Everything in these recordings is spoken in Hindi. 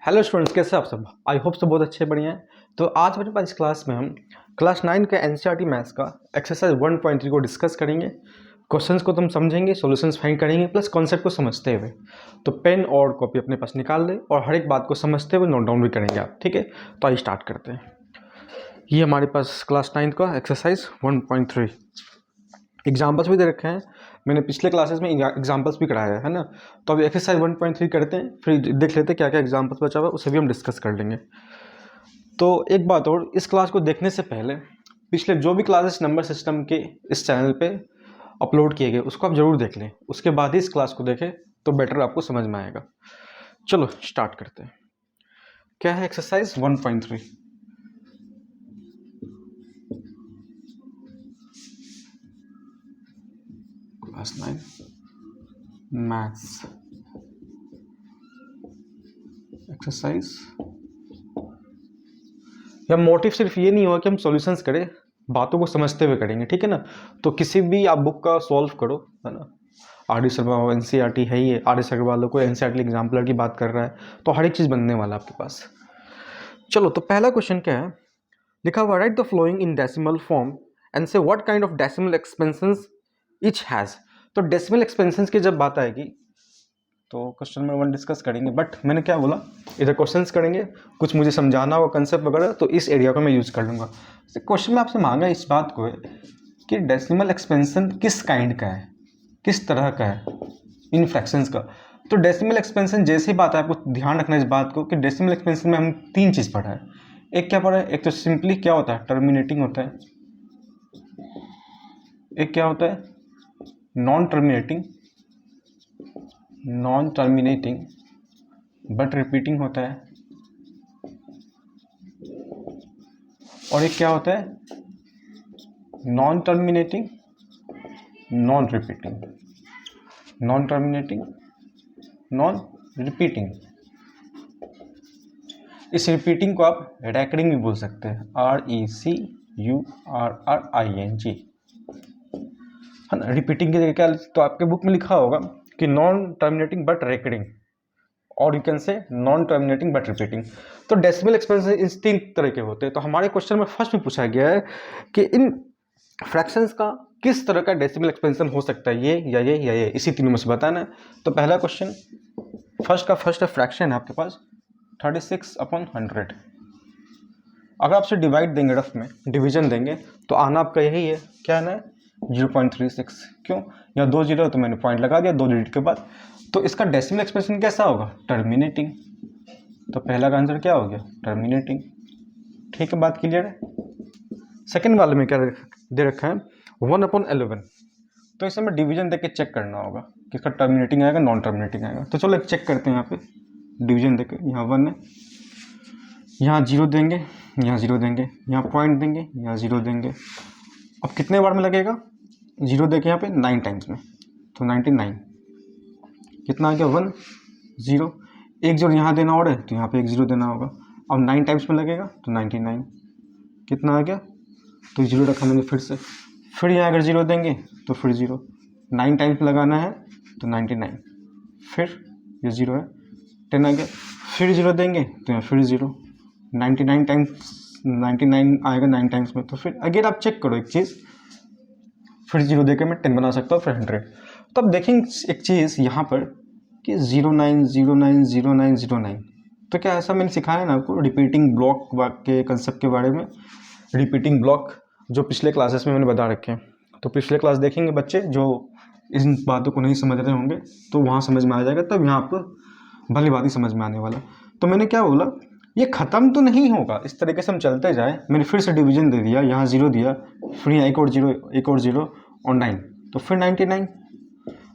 हेलो स्टूडेंट्स, कैसे आप सब? आई होप सब बहुत अच्छे बढ़िया हैं। तो आज मेरे पास इस क्लास में हम क्लास 9 के एनसीईआरटी मैथ्स का एक्सरसाइज 1.3 को डिस्कस करेंगे। क्वेश्चंस को तुम समझेंगे, सॉल्यूशंस फाइंड करेंगे, प्लस कॉन्सेप्ट को समझते हुए। तो पेन और कॉपी अपने पास निकाल लें और हर एक बात को समझते हुए नोट डाउन भी करेंगे आप, ठीक है? तो आइए स्टार्ट करते हैं। ये हमारे पास क्लास 9 का एक्सरसाइज 1.3 एग्जाम्पल्स भी दे रखे हैं। मैंने पिछले क्लासेस में एग्जाम्पल्स भी कराया है ना। तो अभी एक्सरसाइज 1.3 करते हैं, फिर देख लेते हैं क्या क्या एग्जाम्पल्स बचा हुआ है, उसे भी हम डिस्कस कर लेंगे। तो एक बात और, इस क्लास को देखने से पहले पिछले जो भी क्लासेस नंबर सिस्टम के इस चैनल पे अपलोड किए गए उसको आप जरूर देख लें, उसके बाद ही इस क्लास को देखें तो बेटर आपको समझ में आएगा। चलो स्टार्ट करते हैं। क्या है एक्सरसाइज 1.3? Class 9 maths exercise. या मोटिव सिर्फ ये नहीं होगा कि हम सॉल्यूशंस करें, बातों को समझते हुए करेंगे, ठीक है ना। तो किसी भी आप बुक का सॉल्व करो, है ना। आर डी शर्मा हो, एनसीईआरटी है, ये आर एस अग्रवाल को एनसीईआरटी एग्जाम्पलर की बात कर रहा है, तो हर एक चीज़ बनने वाला है आपके पास। चलो, तो पहला क्वेश्चन क्या है? लिखा हुआ, write the following in decimal form and say what kind of decimal expansions each has. तो डेसिमल एक्सपेंशंस की जब बात आएगी तो क्वेश्चन नंबर 1 डिस्कस करेंगे, बट मैंने क्या बोला, इधर क्वेश्चंस करेंगे, कुछ मुझे समझाना होगा कंसेप्ट वगैरह, तो इस एरिया को मैं यूज़ कर लूँगा। क्वेश्चन में आपसे मांगा इस बात को है कि डेसिमल एक्सपेंशन किस काइंड का है, किस तरह का है, इन फ्रैक्शंस का। तो डेसिमल एक्सपेंशन जैसे ही बात है, आपको ध्यान रखना इस बात को कि डेसिमल एक्सपेंशन में हम 3 चीज़ पढ़ा है। एक क्या पढ़ा है? एक तो सिंपली क्या होता है, टर्मिनेटिंग होता है। एक क्या होता है, नॉन टर्मिनेटिंग बट रिपीटिंग होता है। और एक क्या होता है, नॉन टर्मिनेटिंग नॉन रिपीटिंग। इस रिपीटिंग को आप रैकरिंग भी बोल सकते हैं, RECURRING, है ना। रिपीटिंग की जगह क्या, तो आपके बुक में लिखा होगा कि नॉन टर्मिनेटिंग बट रेकरिंग, और you can say non terminating but repeating. तो डेसिमल एक्सपेंशन इस 3 तरह के होते हैं। तो हमारे क्वेश्चन में फर्स्ट में पूछा गया है कि इन फ्रैक्शंस का किस तरह का डेसिमल एक्सपेंशन हो सकता है, ये या ये या ये, इसी तीनों में से बताना है। तो पहला क्वेश्चन, फर्स्ट फ्रैक्शन है आपके पास 36/100। अगर आपसे डिवाइड देंगे, रफ में डिवीजन देंगे, तो आना आपका यही है, क्या आना है, 0.36। क्यों? यहाँ 2 जीरो तो मैंने पॉइंट लगा दिया 2 डिजिट के बाद। तो इसका डेसिमल एक्सप्रेशन कैसा होगा, टर्मिनेटिंग। तो पहला का आंसर क्या हो गया, टर्मिनेटिंग। ठीक है, बात क्लियर है। सेकंड वाले में क्या दे रखा है, 1/11। तो इसे हमें डिवीजन देके चेक करना होगा कि इसका टर्मिनेटिंग आएगा नॉन टर्मिनेटिंग आएगा। तो चलो एक चेक करते हैं। यहाँ पे डिवीजन देके, यहाँ 1 है, यहाँ 0 देंगे, यहाँ 0 देंगे, यहाँ पॉइंट देंगे, यहाँ 0 देंगे। अब कितने बार में लगेगा, 0 देके यहाँ पे 9 टाइम्स में, तो 99। कितना आ गया, 1 0। एक 0 यहाँ देना और है, तो यहाँ पे एक 0 देना होगा। अब 9 टाइम्स में लगेगा तो 99। कितना आ गया, तो 0 रखा मैंने फिर यहाँ अगर 0 देंगे तो फिर 0। 9 टाइम्स लगाना है तो 99, फिर ये 0 है, 10 आ गया, फिर 0 देंगे तो यहाँ फिर 0। 99 टाइम्स 99 आएगा 9 टाइम्स में। तो फिर अगर आप चेक करो एक चीज़, फिर 0 देकर मैं 10 बना सकता हूँ, फिर 100। तो अब देखेंगे एक चीज़ यहाँ पर कि 09090909। तो क्या ऐसा मैंने सिखाया ना आपको रिपीटिंग ब्लॉक के कंसेप्ट के बारे में। रिपीटिंग ब्लॉक जो पिछले क्लासेस में मैंने बता रखे हैं, तो पिछले क्लास देखेंगे बच्चे जो इन बातों को नहीं समझ रहे होंगे, तो वहाँ समझ में आ जाएगा, तब यहाँ आपको भली बात ही समझ में आने वाला। तो मैंने क्या बोला, ये ख़त्म तो नहीं होगा, इस तरीके से हम चलते जाए। मैंने फिर से डिवीजन दे दिया, यहाँ 0 दिया, फिर यहाँ एक और 0 और 9, तो फिर 99।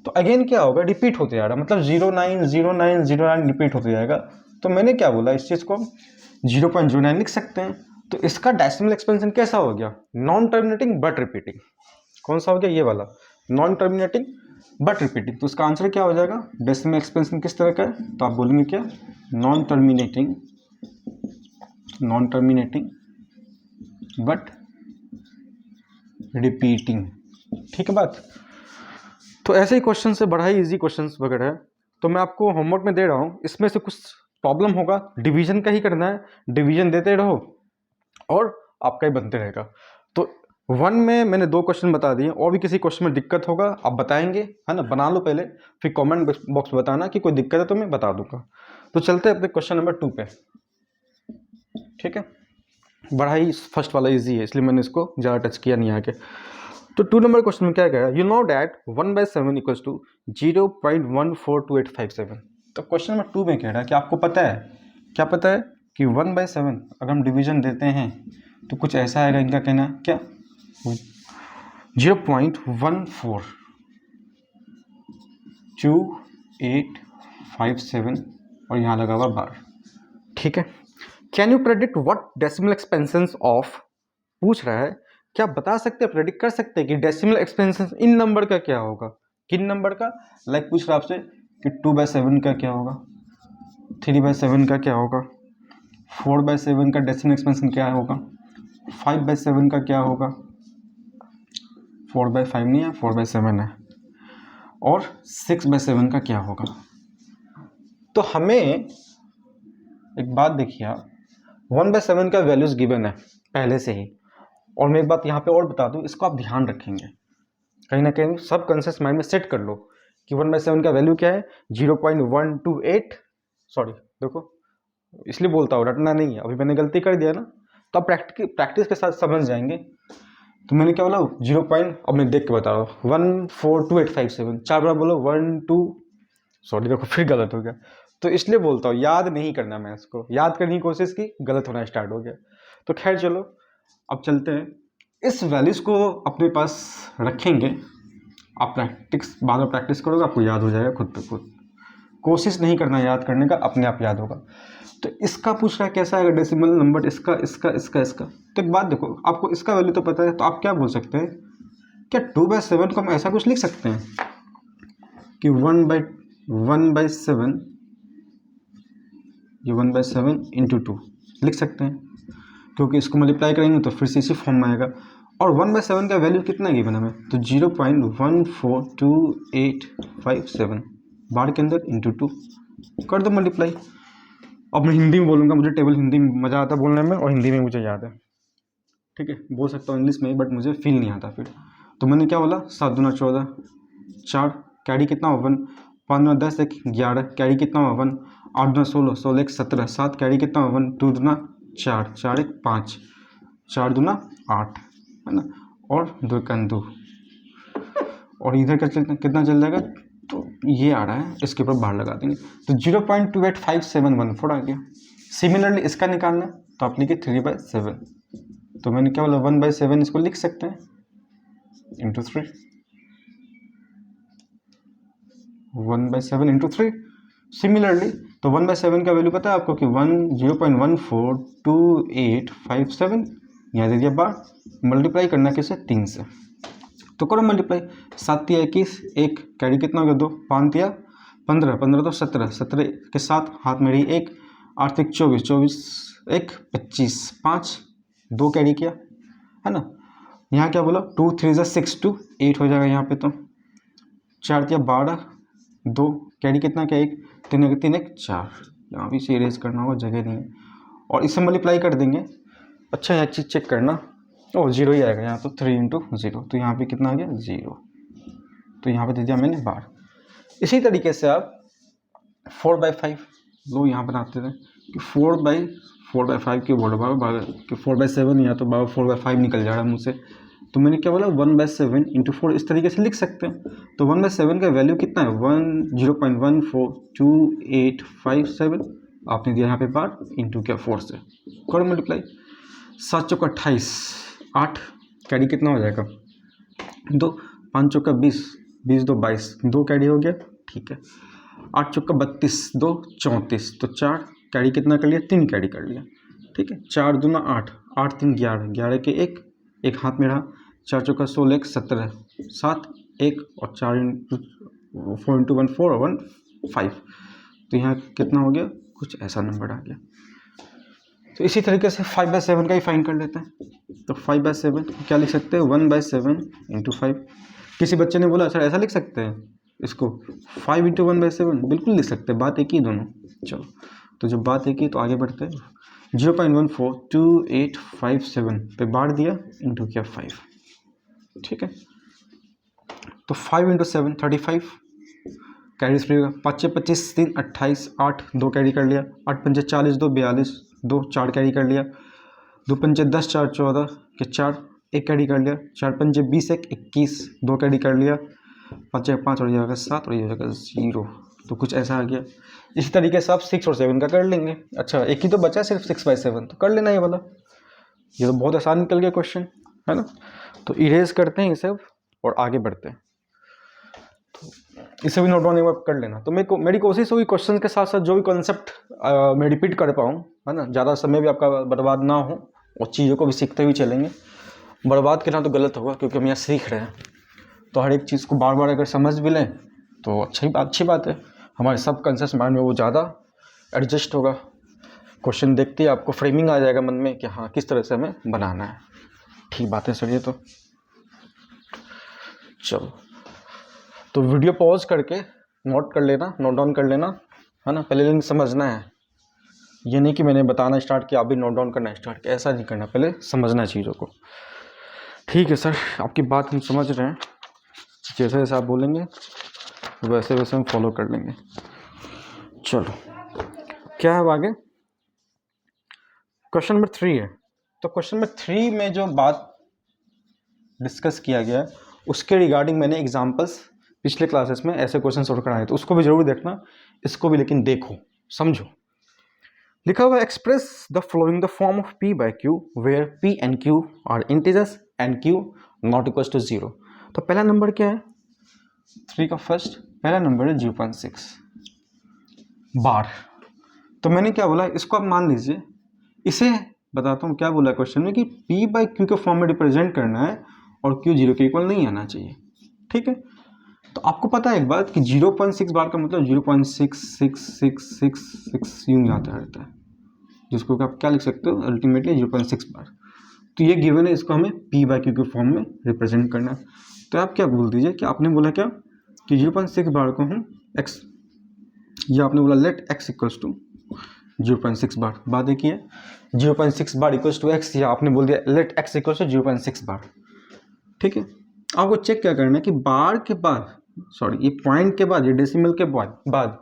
तो अगेन क्या होगा, रिपीट होते जा रहा, मतलब 090909 रिपीट होते जाएगा। तो मैंने क्या बोला, इस चीज़ को हम 0.09 लिख सकते हैं। तो इसका डेसिमल एक्सपेंशन कैसा हो गया, नॉन टर्मिनेटिंग बट रिपीटिंग। कौन सा हो गया, ये वाला, नॉन टर्मिनेटिंग बट रिपीटिंग। तो इसका आंसर क्या हो जाएगा, डेसिमल एक्सपेंशन किस तरह का है, तो आप बोलेंगे क्या, नॉन टर्मिनेटिंग बट रिपीटिंग। ठीक है बात। तो ऐसे ही क्वेश्चन से बड़ा ही इजी क्वेश्चंस वगैरह है, तो मैं आपको होमवर्क में दे रहा हूँ, इसमें से कुछ प्रॉब्लम होगा डिवीजन का ही करना है, डिवीजन देते रहो और आपका ही बनते रहेगा। तो 1 में मैंने 2 क्वेश्चन बता दिए, और भी किसी क्वेश्चन में दिक्कत होगा आप बताएंगे, है ना, बना लो पहले, फिर कमेंट बॉक्स में बताना कि कोई दिक्कत है तो मैं बता दूंगा। तो चलते हैं अपने क्वेश्चन नंबर 2 पे। ठीक है, बड़ा ही फर्स्ट वाला इजी है इसलिए मैंने इसको ज़्यादा टच किया नहीं आगे। तो 2 नंबर क्वेश्चन में क्या कह रहा है, you know that 1/7 equals to 0.142857। तो क्वेश्चन नंबर 2 में कह रहा है कि आपको पता है, क्या पता है कि 1/7 अगर हम डिवीजन देते हैं तो कुछ ऐसा आएगा, इनका कहना है क्या 0.142857 और यहाँ लगा हुआ बार। ठीक है, can you predict what decimal expansions of, पूछ रहा है क्या बता सकते हैं, प्रेडिक्ट कर सकते हैं कि डेसिमल एक्सपेंशंस इन नंबर का क्या होगा, किन नंबर का, लाइक पूछ रहा है आपसे कि 2/7 का क्या होगा, 3/7 का क्या होगा, 4/7 का डेसिमल एक्सपेंशन क्या होगा, 5/7 का क्या होगा, 4/5 नहीं है 4/7 है, और 6/7 का क्या होगा। तो हमें एक बात देखिए आप, 1/7 का वैल्यूज गिवन है पहले से ही, और मैं एक बात यहाँ पे और बता दूँ, इसको आप ध्यान रखेंगे, कहीं ना कहीं सब कॉन्शियस माइंड में सेट कर लो कि 1/7 का वैल्यू क्या है 0.128, सॉरी देखो इसलिए बोलता हूँ रटना नहीं है, अभी मैंने गलती कर दिया ना, तो आप प्रैक्टिस के साथ समझ जाएंगे। तो मैंने क्या बोला 0. अब मैं देख के बता रहा हूँ 1422857, 4 बार बोलो 1 2, सॉरी देखो फिर गलत हो गया, तो इसलिए बोलता हूँ याद नहीं करना, मैं इसको याद करने की कोशिश की गलत होना स्टार्ट हो गया। तो खैर चलो अब चलते हैं, इस वैल्यूज को अपने पास रखेंगे, आप बाद में प्रैक्टिस करोगे आपको याद हो जाएगा खुद पे खुद, कोशिश नहीं करना याद करने का, अपने आप याद होगा। तो इसका पूछ रहा है कैसा आएगा डेसिमल नंबर, इसका इसका इसका इसका। तो एक बात देखो, आपको इसका वैल्यू तो पता है, तो आप क्या बोल सकते हैं, क्या 2/7 को हम ऐसा कुछ लिख सकते हैं कि 1/7 ये 1/7 इंटू 2 लिख सकते हैं, क्योंकि इसको मल्टीप्लाई करेंगे तो फिर से इसी फॉर्म में आएगा। और 1/7 का वैल्यू कितना गिवन हमें, तो 0.14287 बार के अंदर इंटू 2 कर दो मल्टीप्लाई। अब मैं हिंदी में बोलूँगा, मुझे टेबल हिंदी में मज़ा आता बोलने में, और हिंदी में मुझे याद है, ठीक है, बोल सकता हूँ इंग्लिश में बट मुझे फील नहीं आता फिर। तो मैंने क्या बोला 7 दूना 14, 4 कैरी कितना 1, 5 दूना 10 1 11 कैरी कितना 1, 8 दूना 16 16 1 17, 7 कैरी कितना 1, 2 दूना 4 4 1 5, 4 दूना 8 है ना, और 2 1 2, और इधर कितना चल जाएगा, तो ये आ रहा है, इसके ऊपर बाहर लगा देंगे तो 0.285714 आ गया। सिमिलरली इसका निकालना है तो आप लिखिए 3/7, तो मैंने क्या बोला 1/7 इसको लिख सकते हैं इंटू 3, 1/7 इंटू 3। सिमिलरली तो 1/7 का वैल्यू पता है आपको कि 0.142857, यहाँ दे दिया बार, मल्टीप्लाई करना किससे 3 से, तो करो मल्टीप्लाई, 7 या 21 1 कैरी कितना हो गया 2, 5 या 15 15 तो 17 17 के साथ हाथ में रही 1, 8 1 24 24 1 25 5 2 कैरी किया है ना, यहाँ क्या बोला 2 3 6 2 8 हो जाएगा यहाँ पे, तो 4 या 12 2 कैरी कितना क्या 1 3 1 3 1 4, यहाँ भी से इरेज करना होगा जगह नहीं है, और इससे मल्टीप्लाई कर देंगे। अच्छा यहाँ चीज़ चेक करना, ओ 0 ही आएगा यहाँ, तो 3 इंटू 0, तो यहाँ पे कितना आ गया 0, तो यहाँ पे दे दिया मैंने बार। इसी तरीके से आप 4/5 लो, यहाँ बनाते थे कि 4/5 के बोलो बाबा कि 4/7 या तो बाबा 4/5 निकल जा रहा है मुझ से, तो मैंने क्या बोला 1/7 इंटू 4 इस तरीके से लिख सकते हैं। तो 1/7 का वैल्यू कितना है 0.142857, आपने दिया यहाँ पे बार इंटू क्या 4 से, करो मल्टीप्लाई, 7 चौका 28 8 कैरी कितना हो जाएगा 2, 5 चौका 20 20 2 22 2 कैरी हो गया, ठीक है, 8 चौका 32 2 34, तो 4 कैरी कितना कर लिया 3 कैरी कर लिया, ठीक है, 4 दूना 8 8 3 11 11 के 1 1 हाथ में रहा, 4 चौका 16 1 17 7 1 और 4 4 इंटू 1 4 और 1 5, तो यहाँ कितना हो गया कुछ ऐसा नंबर आ गया। तो इसी तरीके से 5/7 का ही फाइंड कर लेते हैं, तो 5/7 क्या लिख सकते हैं 1/7 इंटू 5। किसी बच्चे ने बोला सर ऐसा लिख सकते हैं इसको 5 इंटू 1/7, बिल्कुल लिख सकते हैं, बात एक ही दोनों। चलो तो जब बात है कि तो आगे बढ़ते हैं। 0.14287 पे बाढ़ दिया, इंटू किया 5, ठीक है। तो 5 × 7 35 कैरी फ्री होगा। 5 × 25 3 28 8 2 कैरी कर लिया। 8 × 5 40 2 42 2 4 कैरी कर लिया। 2 × 5 10 4 14 के 4 1 कैरी कर लिया। 4 × 5 20 1 21 2 कैरी कर लिया। 5 × 5 और ये होगा 7 और ये होगा 0। तो कुछ ऐसा आ गया। इसी तरीके से आप 6 और 7 का कर लेंगे। अच्छा एक ही तो बचा सिर्फ 6/7, तो कर लेना ये वाला। ये तो बहुत आसान निकल गया क्वेश्चन, है ना। तो इरेज करते हैं ये सब और आगे बढ़ते हैं। तो इसे भी नोट डाउन एक बार कर लेना। तो मेरी कोशिश होगी क्वेश्चन के साथ साथ जो भी कॉन्सेप्ट मैं रिपीट कर पाऊँ, है ना, ज़्यादा समय भी आपका बर्बाद ना हो और चीज़ों को भी सीखते हुए चलेंगे। बर्बाद करना तो गलत होगा क्योंकि हम यहाँ सीख रहे हैं, तो हर एक चीज़ को बार बार अगर समझ भी लें तो अच्छी बात है। हमारे सब कॉन्शियस माइंड में वो ज़्यादा एडजस्ट होगा। क्वेश्चन देखते ही आपको फ्रेमिंग आ जाएगा मन में कि हाँ किस तरह से हमें बनाना है। ठीक बात है सर, ये तो चलो। तो वीडियो पॉज करके नोट कर लेना, नोट डाउन कर लेना, है ना। पहले लिंक समझना है, ये नहीं कि मैंने बताना स्टार्ट किया आप भी नोट डाउन करना स्टार्ट किया, ऐसा नहीं करना, पहले समझना है चीज़ों को। ठीक है सर, आपकी बात हम समझ रहे हैं। जैसे जैसे आप बोलेंगे वैसे वैसे हम फॉलो कर लेंगे। चलो क्या है अब आगे, क्वेश्चन नंबर 3 है। तो क्वेश्चन नंबर 3 में जो बात डिस्कस किया गया है उसके रिगार्डिंग मैंने एग्जांपल्स पिछले क्लासेस में ऐसे क्वेश्चन सॉल्व कराए, तो उसको भी जरूर देखना, इसको भी लेकिन देखो समझो। लिखा हुआ express the following the form of p by q where p and q are integers and q not equal to 0। तो पहला नंबर क्या है 3 का फर्स्ट, पहला नंबर है 0.6 बार। तो मैंने क्या बोला, इसको आप मान लीजिए, इसे बताता हूँ क्या बोला क्वेश्चन में कि p by q के फॉर्म में रिप्रेजेंट करना है और q 0 के इक्वल नहीं आना चाहिए, ठीक है। तो आपको पता है एक बात कि 0.6 बार का मतलब 0.6666 यूं जाता रहता है, जिसको आप क्या लिख सकते हो अल्टीमेटली 0.6 बार। तो ये गिवन है, इसको हमें p by q के फॉर्म में रिप्रेजेंट करना है। तो आप क्या बोल दीजिए कि आपने बोला क्या कि 0.6 बार को हम x, या आपने बोला लेट x इक्वल्स टू 0.6 बार। बात एक ही है 0.6 बार इक्वल्स टू x, या आपने बोल दिया लेट x इक्वल्स टू 0.6 बार, ठीक है। आपको चेक क्या करना है कि बार के बाद, सॉरी ये पॉइंट के बाद, ये डेसिमल के बाद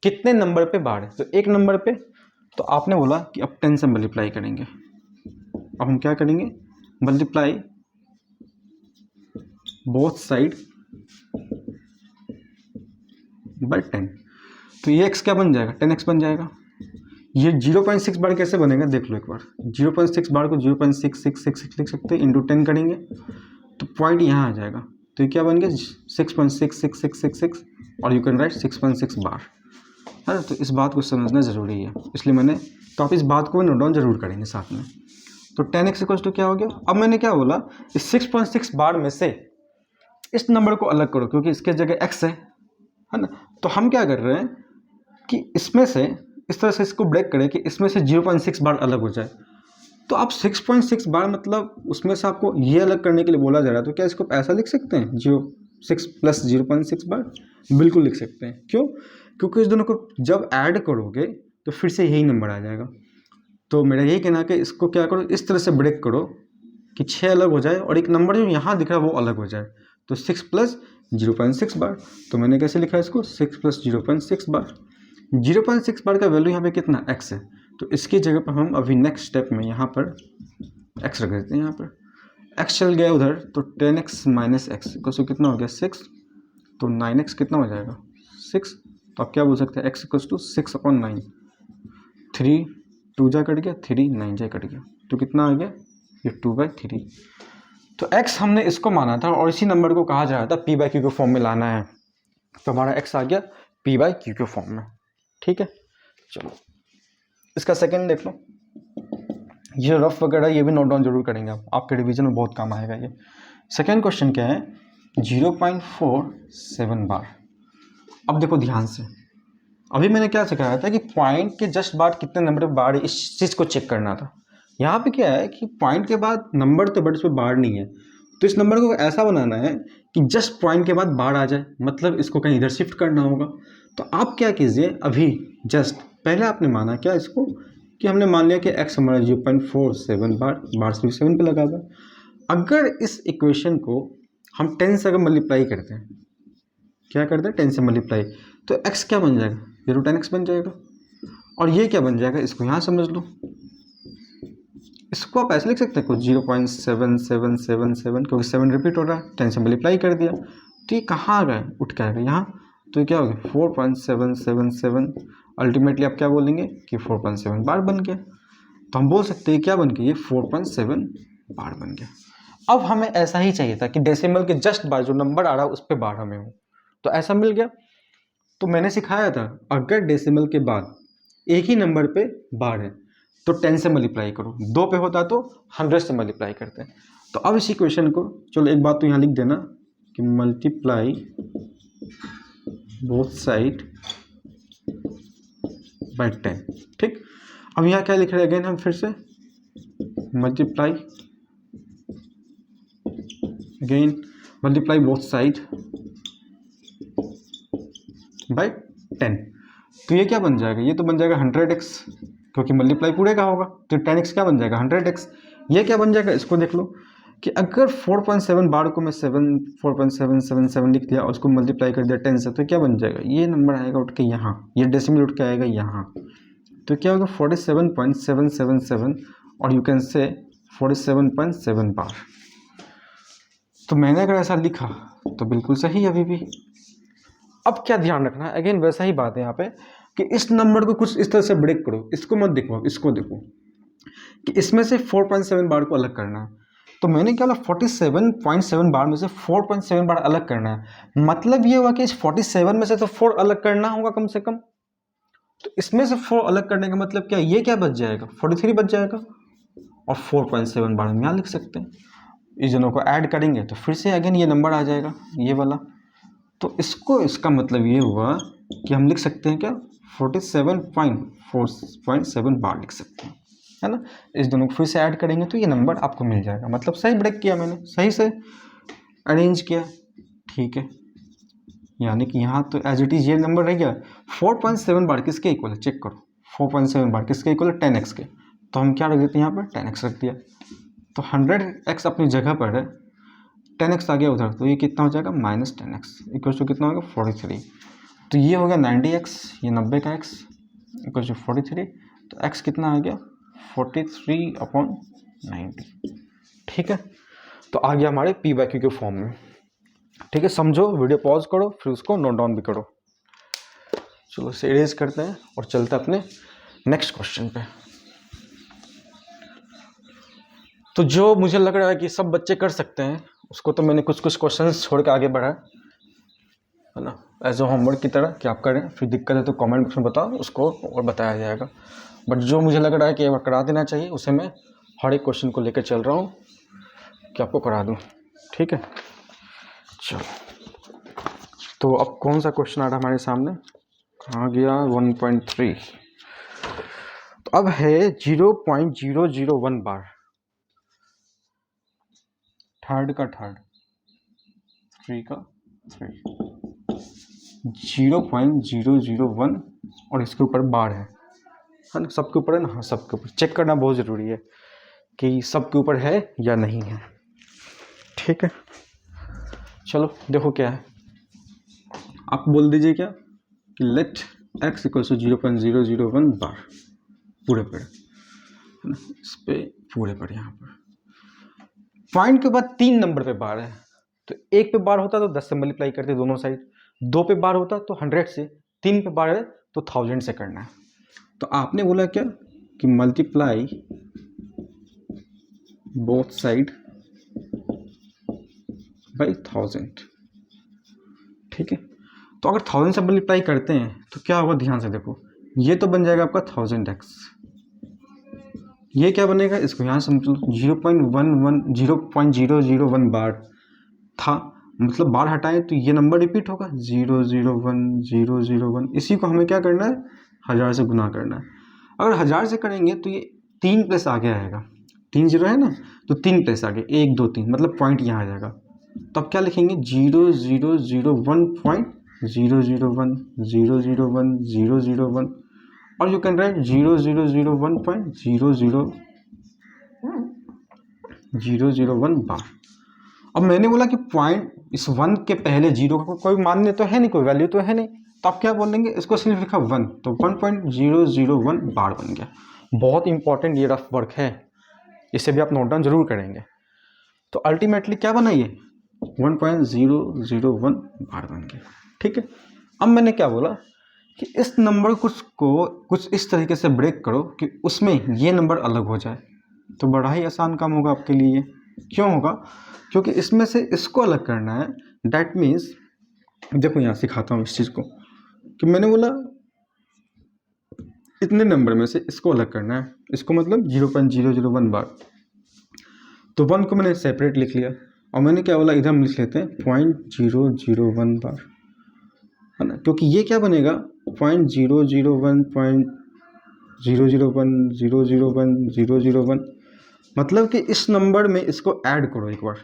कितने नंबर पे बार है। तो एक नंबर पे, तो आपने बोला कि अब 10 से मल्टीप्लाई करेंगे। अब हम क्या करेंगे, मल्टीप्लाई बोथ साइड बाय 10। तो ये x क्या बन जाएगा 10x बन जाएगा। ये 0.6 बार कैसे बनेगा देख लो एक बार। 0.6 बार को 0.6666 लिख सकते हैं, इंटू 10 करेंगे तो पॉइंट यहाँ आ जाएगा। तो ये क्या बन गया 6.66666 और यू कैन राइट 6.6 बार, है ना। तो इस बात को समझना ज़रूरी है, इसलिए मैंने, तो आप इस बात को नोट डाउन जरूर करेंगे साथ में। तो 10x इक्वल्स टू क्या हो गया। अब मैंने क्या बोला, इस 6.6 बार में से इस नंबर को अलग करो क्योंकि इसके जगह x है ना। तो हम क्या कर रहे हैं कि इसमें से इस तरह से इसको ब्रेक करें कि इसमें से 0.6 बार अलग हो जाए। तो आप 6.6 बार मतलब उसमें से आपको ये अलग करने के लिए बोला जा रहा है, तो क्या इसको ऐसा लिख सकते हैं 6 + 0.6 बार, बिल्कुल लिख सकते हैं। क्यों, क्योंकि इस दोनों को जब ऐड करोगे तो फिर से यही नंबर आ जाएगा। तो मेरा यही कहना है कि इसको क्या करो, इस तरह से ब्रेक करो कि 6 अलग हो जाए और एक नंबर जो यहाँ दिख रहा है वो अलग हो जाए। तो 6 + 0.6 बार। तो मैंने कैसे लिखा है इसको 6 + 0.6 बार। 0.6 बार का वैल्यू यहाँ पे कितना x है, तो इसकी जगह पर हम अभी नेक्स्ट स्टेप में यहाँ पर x रख देते हैं। यहाँ पर x चल गया उधर, तो 10x - x इक्वल टू कितना हो गया 6। तो 9x कितना हो जाएगा 6। तो आप क्या बोल सकते हैं x इक्वल टू 6/9। 3 2 जा कट गया, 3 9 जा कट गया, तो कितना आ गया ये 2/3। तो x हमने इसको माना था और इसी नंबर को कहा जा रहा था p by q के फॉर्म में लाना है। तो हमारा x आ गया p by q के फॉर्म में, ठीक है। चलो इसका सेकंड देख लो, ये रफ वगैरह ये भी नोट डाउन जरूर करेंगे आप, आपके रिवीजन में बहुत काम आएगा ये। सेकंड क्वेश्चन क्या है 0.47 बार। अब देखो ध्यान से, अभी मैंने क्या सिखाया था कि पॉइंट के जस्ट बाद कितने नंबर पे बार है इस चीज़ को चेक करना था। यहाँ पे क्या है कि पॉइंट के बाद नंबर तो बट इस पर बार नहीं है, तो इस नंबर को ऐसा बनाना है कि जस्ट पॉइंट के बाद बार आ जाए, मतलब इसको कहीं इधर शिफ्ट करना होगा। तो आप क्या कीजिए, अभी जस्ट पहले आपने माना क्या इसको कि हमने मान लिया कि x हमारा 0.47 बार से 7 पे लगा हुआ है। अगर इस इक्वेशन को हम 10 से अगर मल्टीप्लाई करते हैं, क्या करते हैं 10 से मल्टीप्लाई, तो x क्या बन जाएगा, 0 10x बन जाएगा। और ये क्या बन जाएगा, इसको यहाँ समझ लो, इसको आप ऐसे लिख सकते हैं कुछ 0.7777 क्योंकि 7 रिपीट हो रहा है, 10 से मल्टीप्लाई कर दिया, तो ये कहाँ आ गया, उठ के आएगा यहाँ, तो ये क्या हो गया 4.777। अल्टीमेटली आप क्या बोलेंगे कि 4.7 बार बन गया। तो हम बोल सकते हैं क्या बन गया, ये 4.7 बार बन गया। अब हमें ऐसा ही चाहिए था कि डेसिमल के जस्ट बार जो नंबर आ रहा है उस पर बार हमें हो, तो ऐसा मिल गया। तो मैंने सिखाया था अगर डेसिमल के बाद एक ही नंबर पे बार है तो 10 से मल्टीप्लाई करो, 2 पे होता तो 100 से मल्टीप्लाई करते हैं। तो अब इस इक्वेशन को, चलो एक बात तो यहाँ लिख देना कि मल्टीप्लाई बोथ साइड बाय 10, ठीक। अब यहाँ क्या लिख रहे हैं अगेन हम फिर से, मल्टीप्लाई बोथ साइड बाय 10। तो ये क्या बन जाएगा, ये तो बन जाएगा 100x क्योंकि मल्टीप्लाई पूरे का होगा, तो 10x क्या बन जाएगा 100x। ये क्या बन जाएगा, इसको देख लो कि अगर 4.7 बार को मैं 4.777 लिख दिया और उसको मल्टीप्लाई कर दिया 10 से, तो क्या बन जाएगा, ये नंबर आएगा उठ के यहाँ, ये डेसिमल उठ के आएगा यहाँ, तो क्या होगा 47.777 और यू कैन से 47.7 बार। तो मैंने अगर ऐसा लिखा तो बिल्कुल सही है अभी भी। अब क्या ध्यान रखना है, अगेन वैसा ही बात है यहाँ पे कि इस नंबर को कुछ इस तरह से ब्रेक करो, इसको मत देखो, इसको देखो कि इसमें से 4.7 बार को अलग करना है। तो मैंने क्या बोला 47.7 बार में से 4.7 बार अलग करना है, मतलब ये हुआ कि इस 47 में से तो 4 अलग करना होगा कम से कम। तो इसमें से 4 अलग करने का मतलब क्या, ये क्या बच जाएगा 43 बच जाएगा, और 4.7 बार हम यहाँ लिख सकते हैं। इस दोनों को ऐड करेंगे तो फिर से अगेन ये नंबर आ जाएगा ये वाला। तो इसका मतलब ये हुआ कि हम लिख सकते हैं क्या 47.4.7 बार लिख सकते हैं, है ना। इस दोनों को फिर से ऐड करेंगे तो ये नंबर आपको मिल जाएगा, मतलब सही ब्रेक किया मैंने, सही से अरेंज किया, ठीक है। यानी कि यहाँ तो एज इट इज ये नंबर रह गया। 4.7 बार किसके इक्वल है, चेक करो, 4.7 बार किसके इक्वल है 10x के, तो हम क्या रख देते हैं यहाँ पर 10x रख दिया। तो 100x अपनी जगह पर है, 10x आ गया उधर, तो ये कितना हो जाएगा -10x इक्वल टू कितना होगा 43। तो ये हो गया 90x, ये 90 का x इक्वल टू 43, तो x कितना आ गया 43/90, ठीक है। तो आ गया हमारे p/q के फॉर्म में, ठीक है। समझो, वीडियो पॉज करो, फिर उसको नोट डाउन भी करो। चलो इसे इरेज करते हैं और चलते हैं अपने नेक्स्ट क्वेश्चन पे। तो जो मुझे लग रहा है कि सब बच्चे कर सकते हैं उसको तो मैंने कुछ क्वेश्चंस छोड़ के आगे बढ़ा है ना, एज अ होमवर्क की तरह कि आप करें, फिर दिक्कत है तो कमेंट बॉक्स में बताओ, उसको और बताया जाएगा। बट जो मुझे लग रहा है कि करा देना चाहिए उसे मैं हर एक क्वेश्चन को लेकर चल रहा हूँ कि आपको करा दूँ, ठीक है। चलो, तो अब कौन सा क्वेश्चन आ रहा है हमारे सामने, आ गया 1.3। तो अब है 0.001 बार, थर्ड का थर्ड, 3 का 3, 0.001 और इसके ऊपर बार है ना, सबके ऊपर है ना, हाँ सबके ऊपर। चेक करना बहुत ज़रूरी है कि सबके ऊपर है या नहीं है, ठीक है। चलो देखो क्या है, आप बोल दीजिए क्या कि लेट x इक्वल टू 0.001 बार पूरे पर, है ना, इस पे पूरे पर यहाँ पर पॉइंट के बाद 3 नंबर पे बार है। तो 1 पे बार होता तो 10 से मल्टीप्लाई करते दोनों साइड, 2 पे बार होता तो 100 से, 3 पे बार है तो 1000 से करना है। तो आपने बोला क्या कि मल्टीप्लाई बोथ साइड बाई 1000, ठीक है। तो अगर 1000 से मल्टीप्लाई करते हैं तो क्या होगा, ध्यान से देखो, ये तो बन जाएगा आपका 1000x, ये क्या बनेगा, इसको यहाँ से मतलब 0.001 बार था, मतलब बार हटाएं तो ये नंबर रिपीट होगा 001, इसी को हमें क्या करना है 1000 से गुना करना है। अगर 1000 से करेंगे तो ये 3 प्लस आगे आएगा, 3 0 है ना, तो 3 प्लस आगे 1 2 3, मतलब पॉइंट यहाँ आ जाएगा। तो अब क्या लिखेंगे 0001.001 001 और यू कैन राइट 0001.000001 बार। अब मैंने बोला कि पॉइंट इस 1 के पहले 0 का कोई मान्य तो है नहीं, कोई वैल्यू तो है नहीं, तो आप क्या बोलेंगे, इसको सिर्फ लिखा 1, तो 1.001 बार बन गया। बहुत इंपॉर्टेंट ये रफ वर्क है, इसे भी आप नोट डाउन जरूर करेंगे। तो अल्टीमेटली क्या बना ये 1.001 बार बन गया। ठीक है, अब मैंने क्या बोला कि इस नंबर को कुछ इस तरीके से ब्रेक करो कि उसमें ये नंबर अलग हो जाए, तो बड़ा ही आसान काम होगा आपके लिए। क्यों होगा, क्योंकि इसमें से इसको अलग करना है। डैट मीन्स देखो यहाँ सिखाता हूँ इस चीज़ को कि मैंने बोला इतने नंबर में से इसको अलग करना है, इसको मतलब 0.001 बार, तो 1 को मैंने सेपरेट लिख लिया और मैंने क्या बोला इधर हम लिख लेते हैं 0.001 बार, है ना, क्योंकि ये क्या बनेगा 0.001.001.001.001, मतलब कि इस नंबर में इसको ऐड करो एक बार,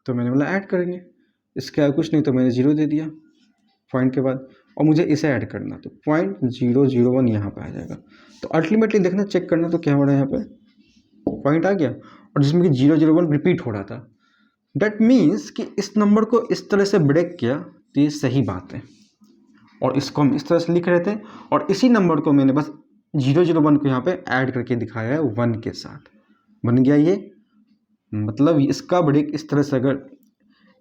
तो मैंने बोला ऐड करेंगे, इसके आगे कुछ नहीं, तो मैंने 0 दे दिया पॉइंट के बाद, और मुझे इसे ऐड करना, तो 0.001 यहाँ पे आ जाएगा। तो अल्टीमेटली देखना चेक करना, तो क्या हो रहा है यहाँ पे पॉइंट आ गया, और जिसमें कि 001 रिपीट हो रहा था। डैट मीन्स कि इस नंबर को इस तरह से ब्रेक किया, तो ये सही बात है, और इसको हम इस तरह से लिख रहे थे, और इसी नंबर को मैंने बस 001 को यहाँ पे ऐड करके दिखाया है 1 के साथ, बन गया ये। मतलब इसका ब्रेक इस तरह से, अगर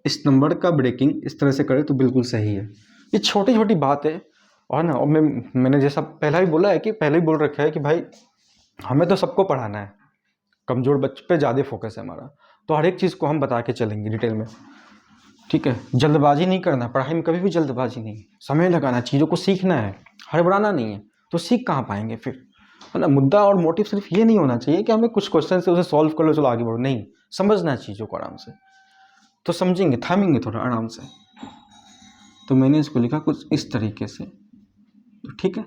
इस नंबर का ब्रेकिंग इस तरह से करे तो बिल्कुल सही है। ये छोटी छोटी बात है, और ना, और मैंने जैसा पहला भी बोला है कि पहले ही बोल रखा है कि भाई हमें तो सबको पढ़ाना है, कमज़ोर बच्चे पे ज़्यादा फोकस है हमारा, तो हर एक चीज़ को हम बता के चलेंगे डिटेल में। ठीक है, जल्दबाजी नहीं करना, पढ़ाई में कभी भी जल्दबाजी नहीं, समय लगाना, चीज़ों को सीखना है, हड़बड़ाना नहीं है, तो सीख कहाँ पाएंगे फिर, है ना। मुद्दा और मोटिव सिर्फ ये नहीं होना चाहिए कि हमें कुछ क्वेश्चन से उसे सॉल्व कर लो चलो आगे बढ़ो, नहीं, समझना है चीज़ों को आराम से, तो समझेंगे, थामेंगे थोड़ा आराम से। तो मैंने इसको लिखा कुछ इस तरीके से, तो ठीक है,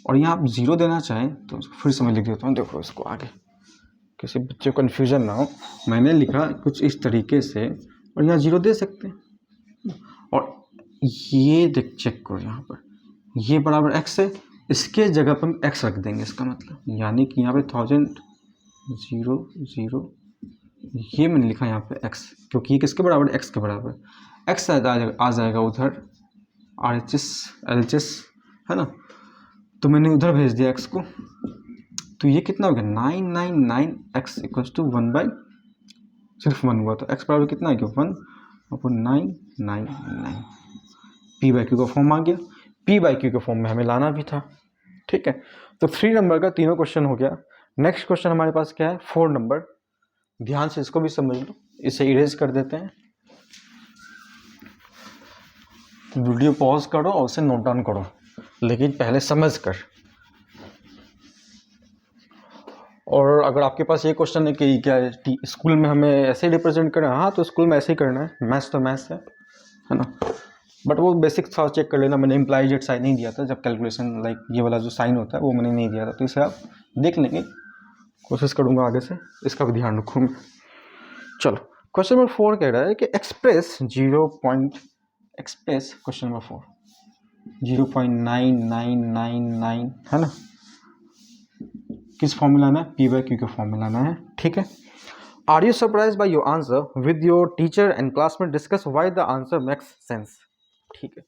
और यहाँ आप 0 देना चाहें तो फिर से मैं लिख देता हूँ, देखो इसको आगे किसी बच्चे को कन्फ्यूजन ना हो। मैंने लिखा कुछ इस तरीके से, और यहाँ 0 दे सकते हैं, और ये देख चेक करो यहाँ पर, ये बराबर x है, इसके जगह पर हम x रख देंगे, इसका मतलब यानी कि यहाँ पे 1000 0 ये मैंने लिखा यहाँ पे x, क्योंकि ये किसके बराबर, x के बराबर, x आ जाएगा उधर RHS है ना, तो मैंने उधर भेज दिया x को, तो ये कितना हो गया 999x इक्वल्स टू 1 बाई, सिर्फ 1 हुआ, तो x बराबर कितना है 1/999, p बाई क्यू का फॉर्म आ गया, p बाई क्यू के फॉर्म में हमें लाना भी था। ठीक है, तो 3 नंबर का तीनों क्वेश्चन हो गया। नेक्स्ट क्वेश्चन हमारे पास क्या है 4 नंबर, ध्यान से इसको भी समझ लो, इसे इरेज कर देते हैं, वीडियो पॉज करो और उसे नोट डाउन करो, लेकिन पहले समझ कर। और अगर आपके पास ये क्वेश्चन है कि क्या स्कूल में हमें ऐसे ही रिप्रेजेंट करना है, हाँ तो स्कूल में ऐसे ही करना है, मैथ्स तो मैथ्स है ना, बट वो बेसिक था चेक कर लेना, मैंने इम्प्लाई जेट साइन नहीं दिया था जब कैलकुलेशन, लाइक ये वाला जो साइन होता है वो मैंने नहीं दिया था, तो इसे आप देख लेंगे, कोशिश करूँगा आगे से इसका भी ध्यान रखूँगा। चलो क्वेश्चन नंबर 4 कह रहा है कि एक्सप्रेस क्वेश्चन नंबर 4 0.9999 है ना, किस फॉर्म में लाना है, पी बाई क्यू के फॉर्म में लाना है। ठीक है, are you surprise by your answer with your teacher and classmate discuss why the answer makes sense. ठीक है,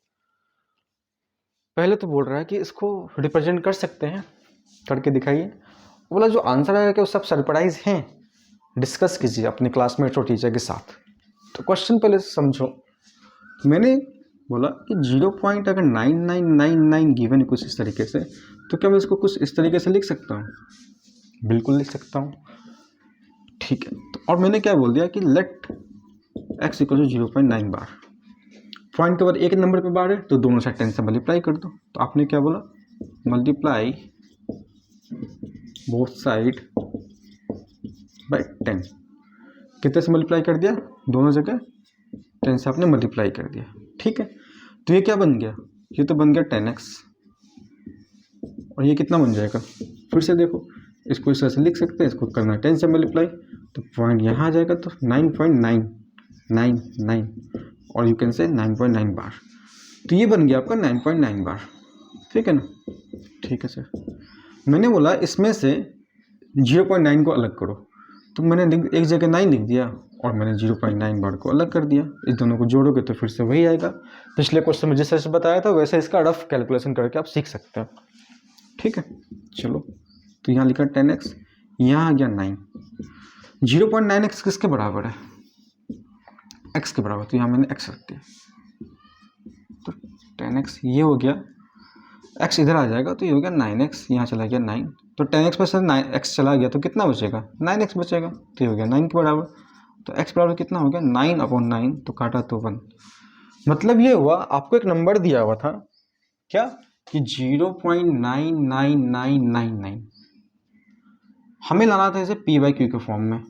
पहले तो बोल रहा है कि इसको रिप्रेजेंट कर सकते हैं, करके दिखाइए। बोला जो आंसर आएगा कि वो सब सरप्राइज हैं, डिस्कस कीजिए अपने क्लासमेट्स और टीचर के साथ। तो क्वेश्चन पहले समझो, मैंने बोला कि 0.999 गिवन है कुछ इस तरीके से, तो क्या मैं इसको कुछ इस तरीके से लिख सकता हूँ, बिल्कुल लिख सकता हूँ। ठीक है, तो और मैंने क्या बोल दिया कि let x equal to 0.9 bar, point के बाद एक नंबर पे बार है तो दोनों साइड 10 से मल्टीप्लाई कर दो, तो आपने क्या बोला मल्टीप्लाई बोथ साइड बाय 10, कितने से मल्टीप्लाई कर दिया, दोनों जगह 10 से आपने मल्टीप्लाई कर दिया। ठीक है, तो ये क्या बन गया, ये तो बन गया 10x, और ये कितना बन जाएगा, फिर से देखो इसको इस तरह से लिख सकते हैं, इसको करना 10 से मल्टीप्लाई, तो पॉइंट यहाँ आ जाएगा, तो 9.999 और यू कैन से 9.9 बार, तो ये बन गया आपका 9.9 बार। ठीक है ना, ठीक। ठीक है सर, मैंने बोला इसमें से 0.9 को अलग करो, तो मैंने एक जगह 9 लिख दिया और मैंने 0.9 बार को अलग कर दिया। इस दोनों को जोड़ोगे तो फिर से वही आएगा। पिछले क्वेश्चन में जैसे बताया था वैसे इसका रफ कैलकुलेशन करके आप सीख सकते हैं। ठीक है, चलो तो यहाँ लिखा 10x, यहाँ आ गया 9। 0.9x किसके बराबर है? x के बराबर, तो यहाँ मैंने x रख दिया। तो 10x ये हो गया, x इधर आ जाएगा तो ये हो गया 9x, यहाँ चला गया 9, तो 10x में से 9x चला गया तो कितना बचेगा? 9x बचेगा, तो ये हो गया 9 के बराबर। तो x बराबर कितना हो गया? 9/9, तो काटा तो 1। मतलब ये हुआ आपको एक नंबर दिया हुआ था क्या कि 0.99999, हमें लाना था इसे p/q के फॉर्म में,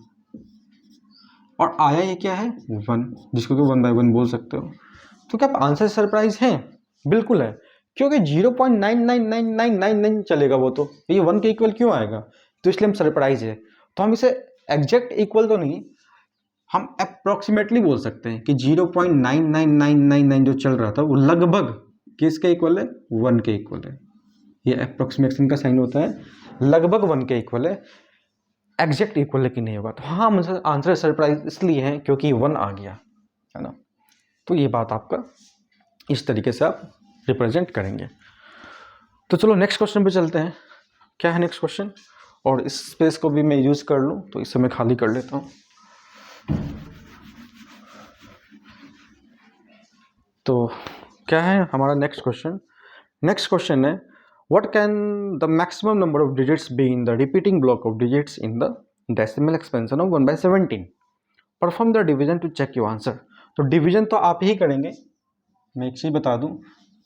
और आया ये क्या है? 1, जिसको कि 1/1 बोल सकते हो। तो क्या आप आंसर सरप्राइज हैं? बिल्कुल है, क्योंकि 0.99999 चलेगा वो, तो ये 1 के इक्वल क्यों आएगा? तो इसलिए हम सरप्राइज है। तो हम इसे एग्जैक्ट इक्वल तो नहीं, हम अप्रोक्सीमेटली बोल सकते हैं कि 0.99999 जो चल रहा था वो लगभग किसके इक्वल है? 1 के इक्वल है। ये अप्रोक्सीमेशन का साइन होता है, लगभग 1 के इक्वल है, एग्जैक्ट इक्वल लेकिन नहीं होगा। तो हाँ, मुझे आंसर सरप्राइज इसलिए है क्योंकि 1 आ गया है ना। तो ये बात आपका इस तरीके से आप रिप्रेजेंट करेंगे। तो चलो नेक्स्ट क्वेश्चन पे चलते हैं। क्या है नेक्स्ट क्वेश्चन? और इस स्पेस को भी मैं यूज कर लूँ तो इसे मैं खाली कर लेता हूँ। तो क्या है हमारा नेक्स्ट क्वेश्चन? नेक्स्ट क्वेश्चन है what can the maximum number of digits be in the repeating block of digits in the decimal expansion of 1/17। Perform the division to check your answer. तो डिवीजन तो आप ही करेंगे। मैं एक चीज बता दूं,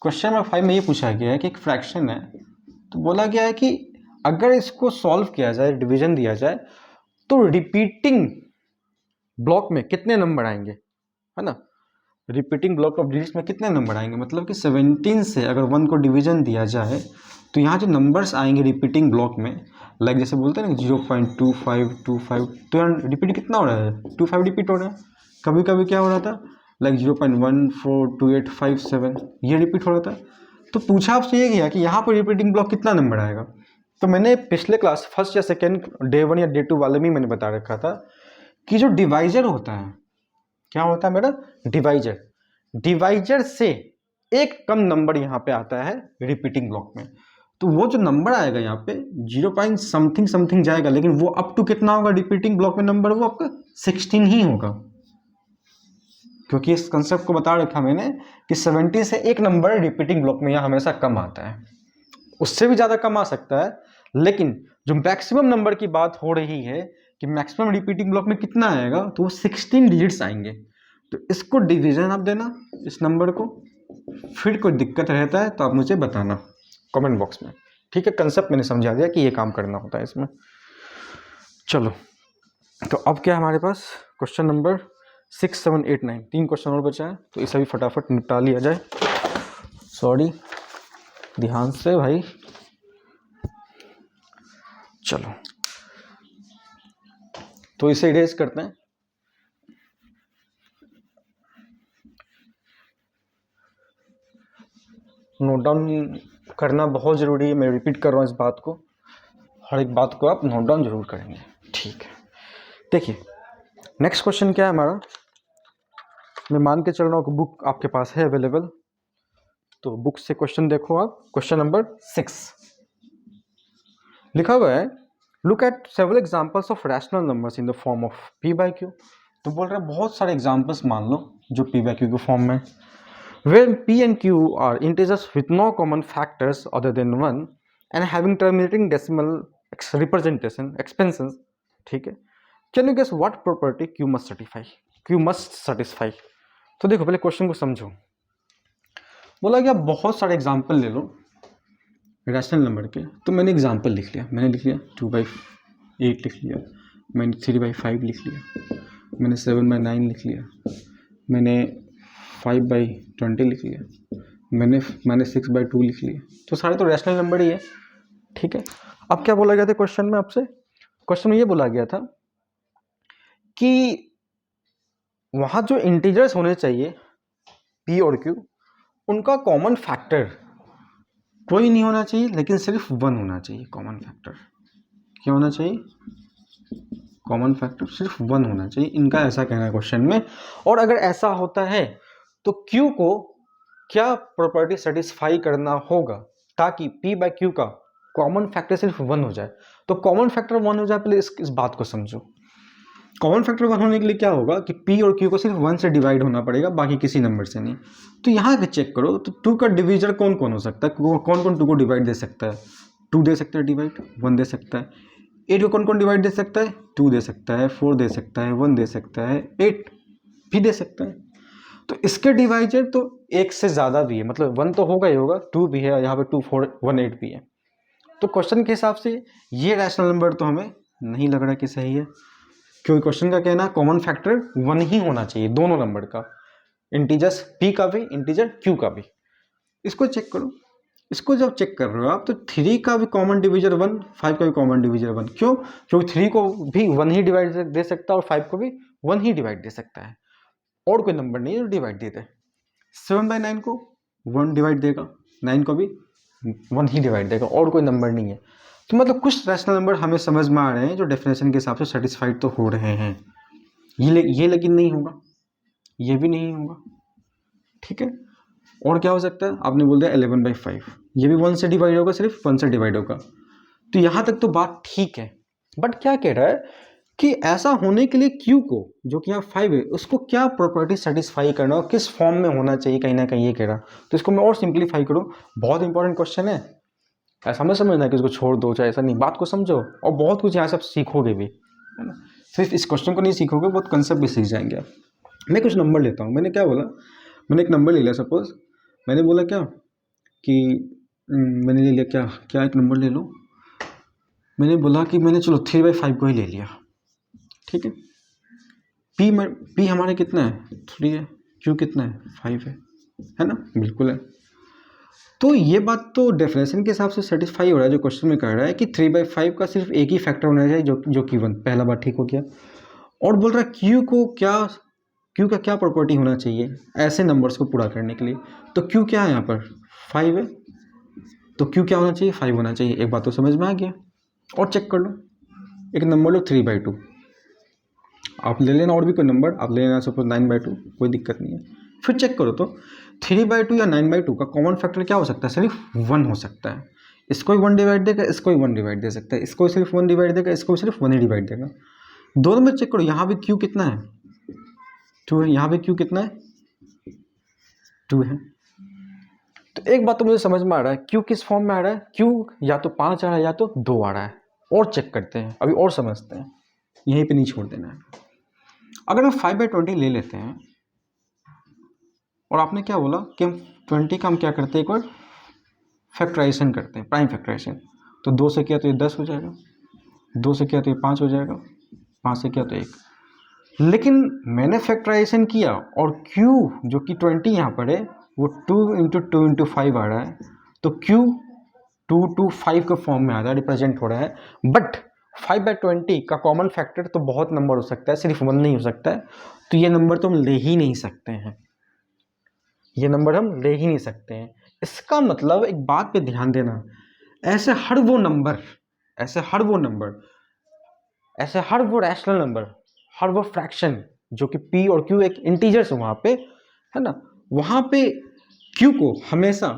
क्वेश्चन नंबर 5 में ये पूछा गया है कि एक फ्रैक्शन है, तो बोला गया है कि अगर इसको सॉल्व किया जाए, डिवीजन दिया जाए, तो रिपीटिंग ब्लॉक में कितने नंबर आएंगे, है ना। रिपीटिंग ब्लॉक ऑफ डिजिट्स में कितने नंबर आएंगे, मतलब कि 17 से अगर 1 को डिवीजन दिया जाए तो यहाँ जो नंबर्स आएंगे रिपीटिंग ब्लॉक में, लाइक जैसे बोलते हैं ना 0.2525, तो यहाँ रिपीट कितना हो रहा है? 25 रिपीट हो रहा है। कभी कभी क्या हो रहा था, लाइक 0.142857 ये रिपीट हो रहा था। तो पूछा आपसे ये गया कि यहाँ पर रिपीटिंग ब्लॉक कितना नंबर आएगा। तो मैंने पिछले क्लास फर्स्ट या सेकेंड डे 1 या डे 2 वाले में मैंने बता रखा था कि जो डिवाइजर होता है, क्या होता है मेरा? डिवाइजर। डिवाइजर से एक कम नंबर यहाँ पे आता है रिपीटिंग ब्लॉक में, तो वो जो नंबर आएगा यहाँ पे 0. समथिंग समथिंग जाएगा, लेकिन वो अप टू कितना होगा रिपीटिंग ब्लॉक में नंबर? वो आपका 16 ही होगा, क्योंकि इस कंसेप्ट को बता रखा मैंने कि 70 से एक नंबर रिपीटिंग ब्लॉक में यहाँ हमेशा कम आता है, उससे भी ज़्यादा कम आ सकता है, लेकिन जो मैक्सिमम नंबर की बात हो रही है कि मैक्सिमम रिपीटिंग ब्लॉक में कितना आएगा, तो वो 16 डिजिट्स आएंगे। तो इसको डिवीजन आप देना इस नंबर को, फिर कोई दिक्कत रहता है तो आप मुझे बताना कमेंट बॉक्स में। ठीक है, कंसेप्ट मैंने समझा दिया कि ये काम करना होता है इसमें। चलो, तो अब क्या हमारे पास क्वेश्चन नंबर 6, 7, 8, 9 3 क्वेश्चन और बचा है, तो इसे भी फटाफट निपटा लिया जाए। सॉरी, ध्यान से भाई। चलो, तो इसे इरेज करते हैं। नोट डाउन करना बहुत ज़रूरी है, मैं रिपीट कर रहा हूँ इस बात को, हर एक बात को आप नोट डाउन जरूर करेंगे। ठीक है, देखिए नेक्स्ट क्वेश्चन क्या है हमारा। मैं मान के चल रहा हूँ कि बुक आपके पास है अवेलेबल, तो बुक से क्वेश्चन देखो आप। क्वेश्चन नंबर 6 लिखा हुआ है look at several examples of rational numbers in the form of p/q। तो बोल रहा है बहुत सारे एग्जांपल्स मान लो जो p/q के फॉर्म में, where p and q are integers with no common factors other than 1 and having terminating decimal representation expansions। ठीक है, can you guess what property q must satisfy। तो देखो पहले क्वेश्चन को समझो। बोला कि आप बहुत सारे एग्जांपल ले लो रैशनल नंबर के, तो मैंने एग्जांपल लिख लिया। मैंने लिख लिया 2/8 लिख लिया, मैंने 3/5 लिख लिया, मैंने 7/9 लिख लिया, मैंने 5/20 लिख लिया, मैंने 6/2 लिख लिया। तो सारे तो रैशनल नंबर ही है। ठीक है, अब क्या बोला गया था क्वेश्चन में आपसे? क्वेश्चन में ये बोला गया था कि वहां जो इंटीजर्स होने चाहिए p और q, उनका कॉमन फैक्टर कोई नहीं होना चाहिए, लेकिन सिर्फ 1 होना चाहिए कॉमन फैक्टर। क्या होना चाहिए? कॉमन फैक्टर सिर्फ 1 होना चाहिए, इनका ऐसा कहना है क्वेश्चन में। और अगर ऐसा होता है तो Q को क्या प्रॉपर्टी सेटिस्फाई करना होगा ताकि P बाय Q का कॉमन फैक्टर सिर्फ 1 हो जाए? तो कॉमन फैक्टर 1 हो जाए, पहले इस बात को समझो। कॉमन फैक्टर 1 होने के लिए क्या होगा कि P और Q को सिर्फ 1 से डिवाइड होना पड़ेगा, बाकी किसी नंबर से नहीं। तो यहाँ के चेक करो तो 2 का डिविजर कौन कौन हो सकता है, कौन कौन 2 को डिवाइड दे सकता है? 2 दे सकता है डिवाइड, 1 दे सकता है। 8 को कौन कौन डिवाइड दे सकता है? 2 दे सकता है, 4 दे सकता है, 1 दे सकता है, 8 भी दे सकता है। तो इसके डिवाइजर तो एक से ज़्यादा भी है, मतलब 1 तो होगा ही होगा, 2 भी है, यहाँ पे 2, 4, 1, 8 भी है। तो क्वेश्चन के हिसाब से ये रैशनल नंबर तो हमें नहीं लग रहा कि सही है, क्योंकि क्वेश्चन का कहना कॉमन फैक्टर 1 ही होना चाहिए दोनों नंबर का, इंटीजर्स P का भी, इंटीजर Q का भी। इसको चेक करो। इसको जब चेक कर रहे हो आप तो 3 का भी कॉमन डिविजर 1, 5 का भी कॉमन डिविजर 1। क्यों? क्योंकि 3 को भी 1 ही डिवाइड दे सकता है और 5 को भी 1 ही डिवाइड दे सकता है, और कोई नंबर नहीं है जो डिवाइड दे दे। 7/9 को 1 डिवाइड देगा, 9 को भी 1 ही डिवाइड देगा, और कोई नंबर नहीं है। तो मतलब कुछ रैशनल नंबर हमें समझ में आ रहे हैं जो डेफिनेशन के हिसाब से सेटिस्फाइड तो हो रहे हैं। ये लेकिन नहीं होगा, ये भी नहीं होगा, ठीक है। और क्या हो सकता है? आपने बोल दिया 11/5, ये भी 1 से डिवाइड होगा, सिर्फ 1 से डिवाइड होगा। तो यहाँ तक तो बात ठीक है, बट क्या कह रहा है कि ऐसा होने के लिए Q को, जो कि यहाँ 5 है, उसको क्या प्रॉपर्टी सेटिस्फाई करना और किस फॉर्म में होना चाहिए, कहीं ना कहीं ये कह रहा। तो इसको मैं और सिंप्लीफाई करूँ, बहुत इंपॉर्टेंट क्वेश्चन है, ऐसा मत समझना कि इसको छोड़ दो, चाहे ऐसा नहीं, बात को समझो और बहुत कुछ यहाँ सब सीखोगे भी, है ना। सिर्फ इस क्वेश्चन को नहीं सीखोगे, बहुत कंसेप्ट भी सीख जाएंगे आप। मैं कुछ नंबर लेता हूँ। मैंने क्या बोला? मैंने एक नंबर ले लिया, सपोज मैंने बोला क्या कि मैंने ले लिया क्या एक नंबर ले लो। मैंने बोला कि मैंने चलो 3/5 को ही ले लिया, ठीक है। P हमारे कितना है? 3 है। Q कितना है? 5 है ना, बिल्कुल है। तो ये बात तो डेफिनेशन के हिसाब से सेटिस्फाई हो रहा है, जो क्वेश्चन में कह रहा है कि 3/5 का सिर्फ एक ही फैक्टर होना चाहिए, जो कि 1। पहला बात ठीक हो गया। और बोल रहा है Q का क्या प्रॉपर्टी होना चाहिए ऐसे नंबर्स को पूरा करने के लिए। तो Q क्या है यहाँ पर? 5 है। तो Q क्या होना चाहिए? 5 होना चाहिए। एक बात तो समझ में आ गया। और चेक कर लो, एक नंबर लो 3/2, आप ले लेना, और भी कोई नंबर आप ले लेना, सपोज 9/2, कोई दिक्कत नहीं है। फिर चेक करो तो 3/2 या 9/2 का कॉमन फैक्टर क्या हो सकता है? सिर्फ 1 हो सकता है। इसको ही 1 डिवाइड देगा, इसको ही 1 डिवाइड दे सकता है, इसको सिर्फ 1 डिवाइड देगा, इसको भी सिर्फ 1 ही डिवाइड देगा। दोनों में चेक करो, यहाँ भी Q कितना है? 2 है। यहाँ भी Q कितना है? 2 है। तो एक बात तो मुझे समझ में आ रहा है, Q किस फॉर्म में आ रहा है? Q या तो 5 आ रहा है या तो 2 आ रहा है। और चेक करते हैं अभी, और समझते हैं, यहीं पे नहीं छोड़ देना है। अगर हम 5/20 ले लेते हैं, और आपने क्या बोला कि हम 20 का हम क्या करते हैं, एक बार फैक्टराइजेशन करते हैं, प्राइम फैक्टराइजेशन। तो 2 से किया तो ये 10 हो जाएगा, 2 से किया तो ये 5 हो जाएगा, 5 से किया तो 1। लेकिन मैंने फैक्टराइजेशन किया और Q जो कि 20 यहाँ पर है वो 2 × 2 × 5 आ रहा है। तो Q 2 to 5 के फॉर्म में आ रहा है, रिप्रेजेंट हो रहा है। बट 5/20 का कॉमन फैक्टर तो बहुत नंबर हो सकता है, सिर्फ 1 नहीं हो सकता है। तो ये नंबर तो हम ले ही नहीं सकते हैं, ये नंबर हम ले ही नहीं सकते हैं। इसका मतलब एक बात पे ध्यान देना, ऐसे हर वो रैशनल नंबर, हर वो फ्रैक्शन जो कि P और Q एक इंटीजर्स है वहाँ पे, है ना, वहाँ पे Q को हमेशा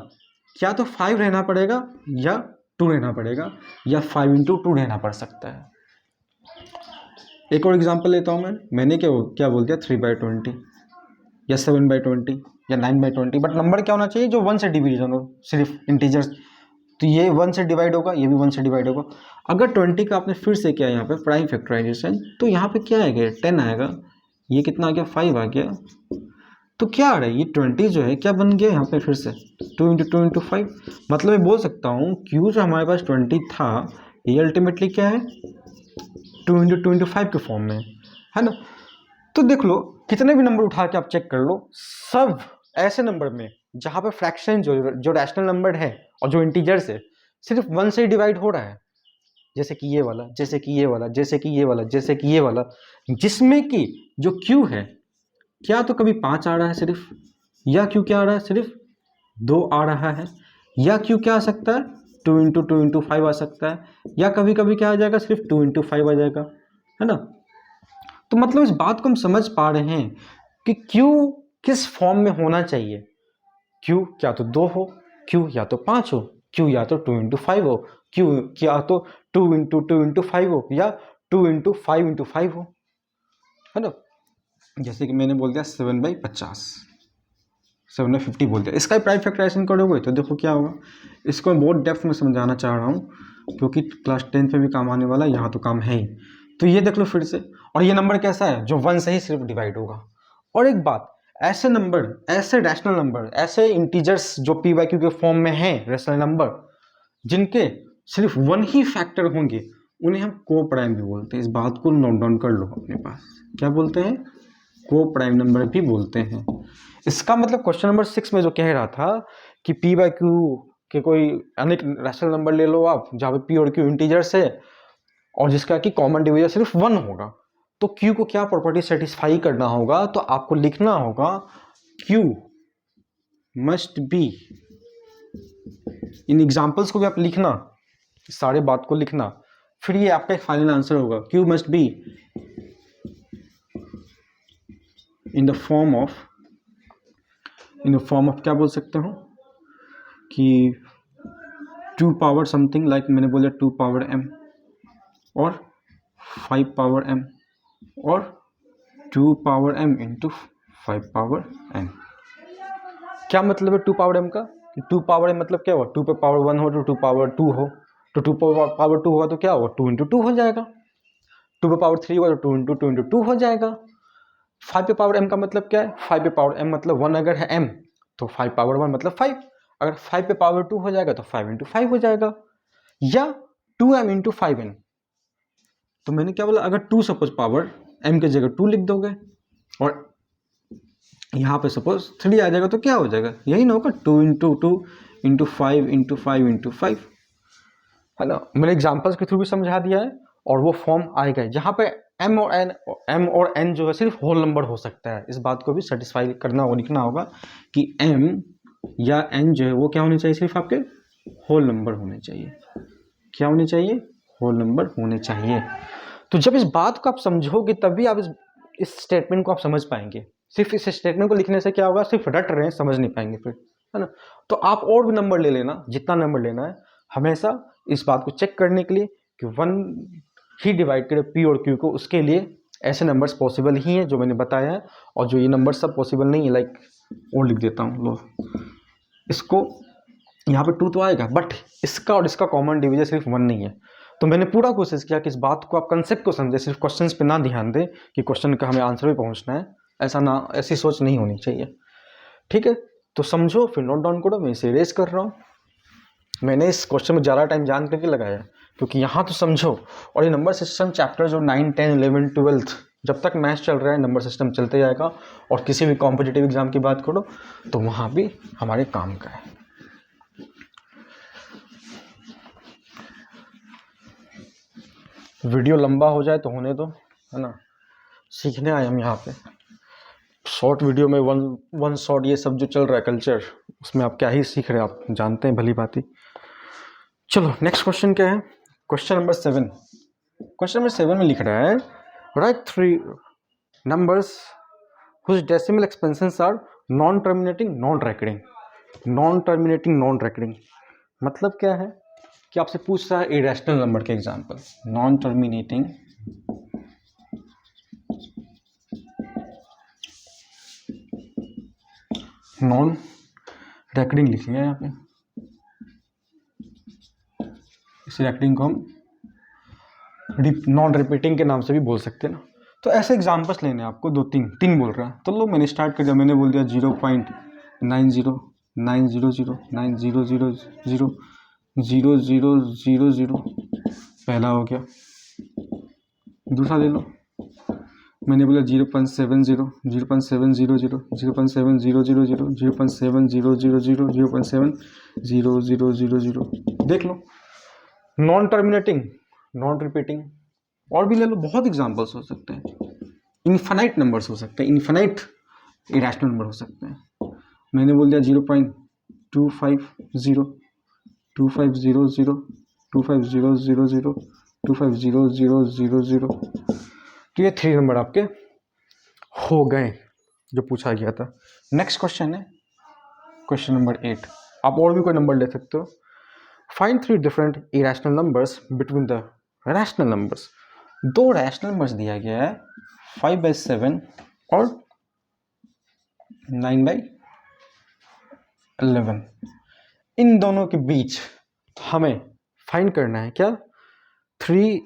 क्या तो 5 रहना पड़ेगा या 2 रहना पड़ेगा, या 5 × 2 रहना पड़ सकता है। एक और एग्जांपल लेता हूँ मैंने क्या बोल दिया 3/20 या 7/20 या 9/20, बट नंबर क्या होना चाहिए? जो 1 से डिवीजन हो, सिर्फ इंटीजर्स। तो ये 1 से डिवाइड होगा, ये भी 1 से डिवाइड होगा। अगर 20 का आपने फिर से किया यहाँ पे प्राइम फैक्टराइजेशन, तो यहाँ पे क्या आएगा? 10 आएगा। ये कितना आ गया? 5 आ गया। तो क्या आ रहा है? ये 20 जो है क्या बन गया यहाँ पे फिर से 2 × 2 × 5। मतलब मैं बोल सकता हूँ Q जो हमारे पास 20 था, ये अल्टीमेटली क्या है? 2 × 2 × 5 के फॉर्म में, है ना। तो देख लो, कितने भी नंबर उठा के आप चेक कर लो, सब ऐसे नंबर में जहाँ पे फ्रैक्शन जो रैशनल नंबर है और जो इंटीजर्स है सिर्फ 1 से डिवाइड हो रहा है, जैसे कि ये वाला, जैसे कि ये वाला, जैसे कि ये वाला, जैसे कि ये वाला, जिसमें कि जो Q है क्या तो कभी 5 आ रहा है सिर्फ, या Q क्या आ रहा है? सिर्फ 2 आ रहा है, या क्यू क्या आ सकता है 2 × 5 आ सकता है, या कभी कभी क्या आ जाएगा सिर्फ 2 × 5 आ जाएगा, है ना। तो मतलब इस बात को हम समझ पा रहे हैं कि क्यू किस फॉर्म में होना चाहिए। क्यू या तो 2 हो, क्यू या तो 5 हो, क्यू या तो 2 × 5 हो, क्यू या तो 2 × 2 × 5 हो, या 2 × 5 × 5 हो, है ना। जैसे कि मैंने बोल दिया 7/50, 7/50 बोल दिया, इसका ही प्राइम फैक्टराइजेशन करोगे तो देखो क्या होगा। इसको मैं बहुत डेप्थ में समझाना चाह रहा हूँ क्योंकि क्लास 10 पे भी काम आने वाला है, यहाँ तो काम है ही। तो ये देख लो फिर से, और ये नंबर कैसा है जो 1 से ही सिर्फ डिवाइड होगा। और एक बात, ऐसे नंबर, ऐसे रैशनल नंबर, ऐसे इंटीजर्स जो पी बाई क्यू के फॉर्म में हैं, रैशनल नंबर जिनके सिर्फ 1 ही फैक्टर होंगे, उन्हें हम को प्राइम भी बोलते हैं। इस बात को नोट डाउन कर लो अपने पास, क्या बोलते हैं, को प्राइम नंबर भी बोलते हैं। इसका मतलब क्वेश्चन नंबर 6 में जो कह रहा था कि पी बाई क्यू के कोई अनेक रैशनल नंबर ले लो आप, जहाँ पे पी और क्यू इंटीजर्स है और जिसका कि कॉमन डिवीजर सिर्फ 1 होगा, तो क्यू को क्या प्रॉपर्टी सेटिस्फाई करना होगा, तो आपको लिखना होगा Q must be, in examples को भी आप लिखना, सारे बात को लिखना, फिर ये आपका एक फाइनल आंसर होगा। Q must be in the form of, क्या बोल सकते हो कि 2 पावर समथिंग, लाइक मैंने बोला 2 पावर m और 5 पावर m और 2 power m into 5 power n। क्या मतलब है 2 पावर m का, 2 पावर m मतलब क्या हुआ, 2 पे पावर 1 हो तो 2 पावर 2 हो, तो 2 पावर 2 होगा तो क्या होगा 2 × 2 हो जाएगा, 2 पे पावर 3 होगा तो 2 × 2 हो जाएगा। 5 पे पावर m का मतलब क्या है, 5 पे पावर m मतलब 1 अगर है m तो 5 पावर 1 मतलब 5, अगर 5 पे पावर 2 हो जाएगा तो 5 × 5 हो जाएगा, या 2m × 5n। तो मैंने क्या बोला, अगर 2 सपोज पावर m की जगह 2 लिख दोगे और यहाँ पे सपोज 3 आ जाएगा तो क्या हो जाएगा, यही ना होगा 2 × 2 × 5 × 5 × 5, है ना। मैंने एग्जाम्पल्स के थ्रू भी समझा दिया है और वो फॉर्म आएगा जहाँ पे m और n जो है सिर्फ होल नंबर हो सकता है। इस बात को भी सेटिस्फाई करना और लिखना होगा कि m या n जो है वो क्या होने चाहिए, सिर्फ आपके होल नंबर होने चाहिए। क्या होने चाहिए, होल नंबर होने चाहिए। तो जब इस बात को आप समझोगे तभी आप इस स्टेटमेंट को आप समझ पाएंगे। सिर्फ इस स्टेटमेंट को लिखने से क्या होगा, सिर्फ रट रहे हैं, समझ नहीं पाएंगे फिर, है ना। तो आप और भी नंबर ले लेना, जितना नंबर लेना है, हमेशा इस बात को चेक करने के लिए कि 1 ही डिवाइड करे पी और क्यू को, उसके लिए ऐसे नंबर्स पॉसिबल ही हैं जो मैंने बताया है, और जो ये नंबर सब पॉसिबल नहीं है, लाइक और लिख देता हूँ, लो इसको, यहाँ पे 2 तो आएगा बट इसका और इसका कॉमन डिवीजर सिर्फ 1 नहीं है। तो मैंने पूरा कोशिश किया कि इस बात को आप कंसेप्ट को समझे, सिर्फ क्वेश्चंस पे ना ध्यान दें कि क्वेश्चन का हमें आंसर भी पहुंचना है, ऐसा ना, ऐसी सोच नहीं होनी चाहिए, ठीक है। तो समझो फिर नोट डाउन करो, मैं इसे इरेज कर रहा हूँ। मैंने इस क्वेश्चन में ज़्यादा टाइम जान करके लगाया क्योंकि यहाँ तो समझो, और ये नंबर सिस्टम चैप्टर जो 9, 10, 11, 12 जब तक मैथ्स चल रहा है नंबर सिस्टम चलते जाएगा, और किसी भी कॉम्पिटिटिव एग्जाम की बात करो तो वहाँ भी हमारे काम का है। वीडियो लंबा हो जाए तो होने दो, है ना, सीखने आए हम यहाँ पे। शॉर्ट वीडियो में वन शॉट ये सब जो चल रहा है कल्चर, उसमें आप क्या ही सीख रहे हैं, आप जानते हैं भली बात ही। चलो नेक्स्ट क्वेश्चन क्या है, क्वेश्चन नंबर 7। क्वेश्चन नंबर 7 में लिख रहा है, right 3 numbers whose decimal expansions are non terminating non recurring. Non terminating non recurring मतलब क्या है कि आपसे पूछ रहा है इरेशनल नंबर के example, non terminating non recurring लिखिए यहाँ पे, इस रेकरिंग को हम नॉन रिपीटिंग के नाम से भी बोल सकते हैं ना। तो ऐसे एग्जांपल्स लेने हैं आपको, 2 3 बोल रहा है, तो लो मैंने स्टार्ट कर दिया, मैंने बोल दिया 0.9090000000 पहला हो गया। दूसरा ले लो, मैंने बोला 0.70 0.700 0.7000 0.7000 देख लो, नॉन टर्मिनेटिंग नॉन रिपीटिंग। और भी ले लो, बहुत एग्जांपल्स हो सकते हैं, इन्फिनाइट नंबर्स हो सकते हैं, इन्फिनाइट इरेशनल नंबर हो सकते हैं। मैंने बोल दिया 0.250 2500 25000 2500000। तो ये 3 नंबर आपके हो गए जो पूछा गया था। नेक्स्ट क्वेश्चन है क्वेश्चन नंबर 8। आप और भी कोई नंबर ले सकते हो। Find 3 different irrational numbers between the rational numbers. 2 rational numbers दिया गया है 5/7 और 9/11। इन दोनों के बीच हमें फाइंड करना है क्या 3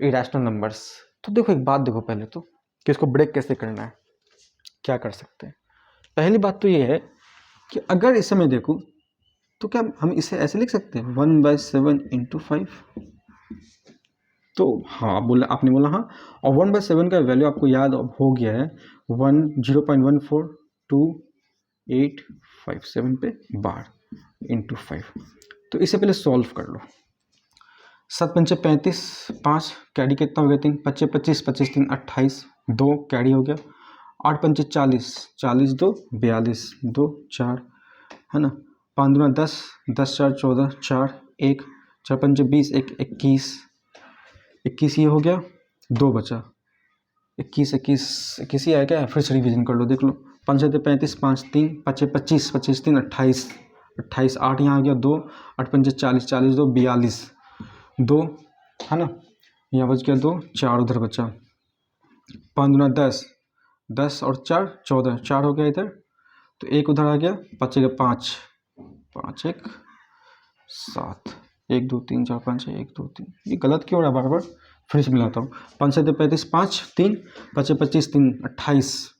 इरेशनल नंबर्स। तो देखो एक बात देखो पहले तो कि इसको ब्रेक कैसे करना है, क्या कर सकते हैं। पहली बात तो ये है कि अगर इसे मैं देखूं तो क्या हम इसे ऐसे लिख सकते हैं 1/7 × 5। तो हाँ आपने बोला हाँ। और 1/7 का वैल्यू आपको याद हो गया है 0.1422857 पे बार × 5। तो इसे पहले सॉल्व कर लो। 7 पंचे 35, 5 कैरी कितना हो गया 3, 25 25 25 3 28, 2 कैरी हो गया, 8 पंचे 40, 40 2 42, 2 4 है ना, 5 दूना 10, 10 4 14, 4 1, 4 पंचे 20, 1 21, 21 ये हो गया, 2 बचा, 21 21 21 ही आया क्या, फिर से रिवीजन कर लो देख लो। 5 7 35, 5 3 5 25 25 3 28, 28 8 यहाँ आ गया 2, 8 पंचे 40, 40 2 42, 2 है ना, यहाँ बच गया 2, 4 उधर बचा, 5 दूना 10, 10 और 4 14, 4 हो गया इधर, तो 1 उधर आ गया, बचेगा 5, 5 1 7, 1 2 3 4 5 1 2 3। ये गलत क्यों हो रहा है बार बार, फिर से मिलाता हूँ। 5 7 35, 5 3 5 25 3 28,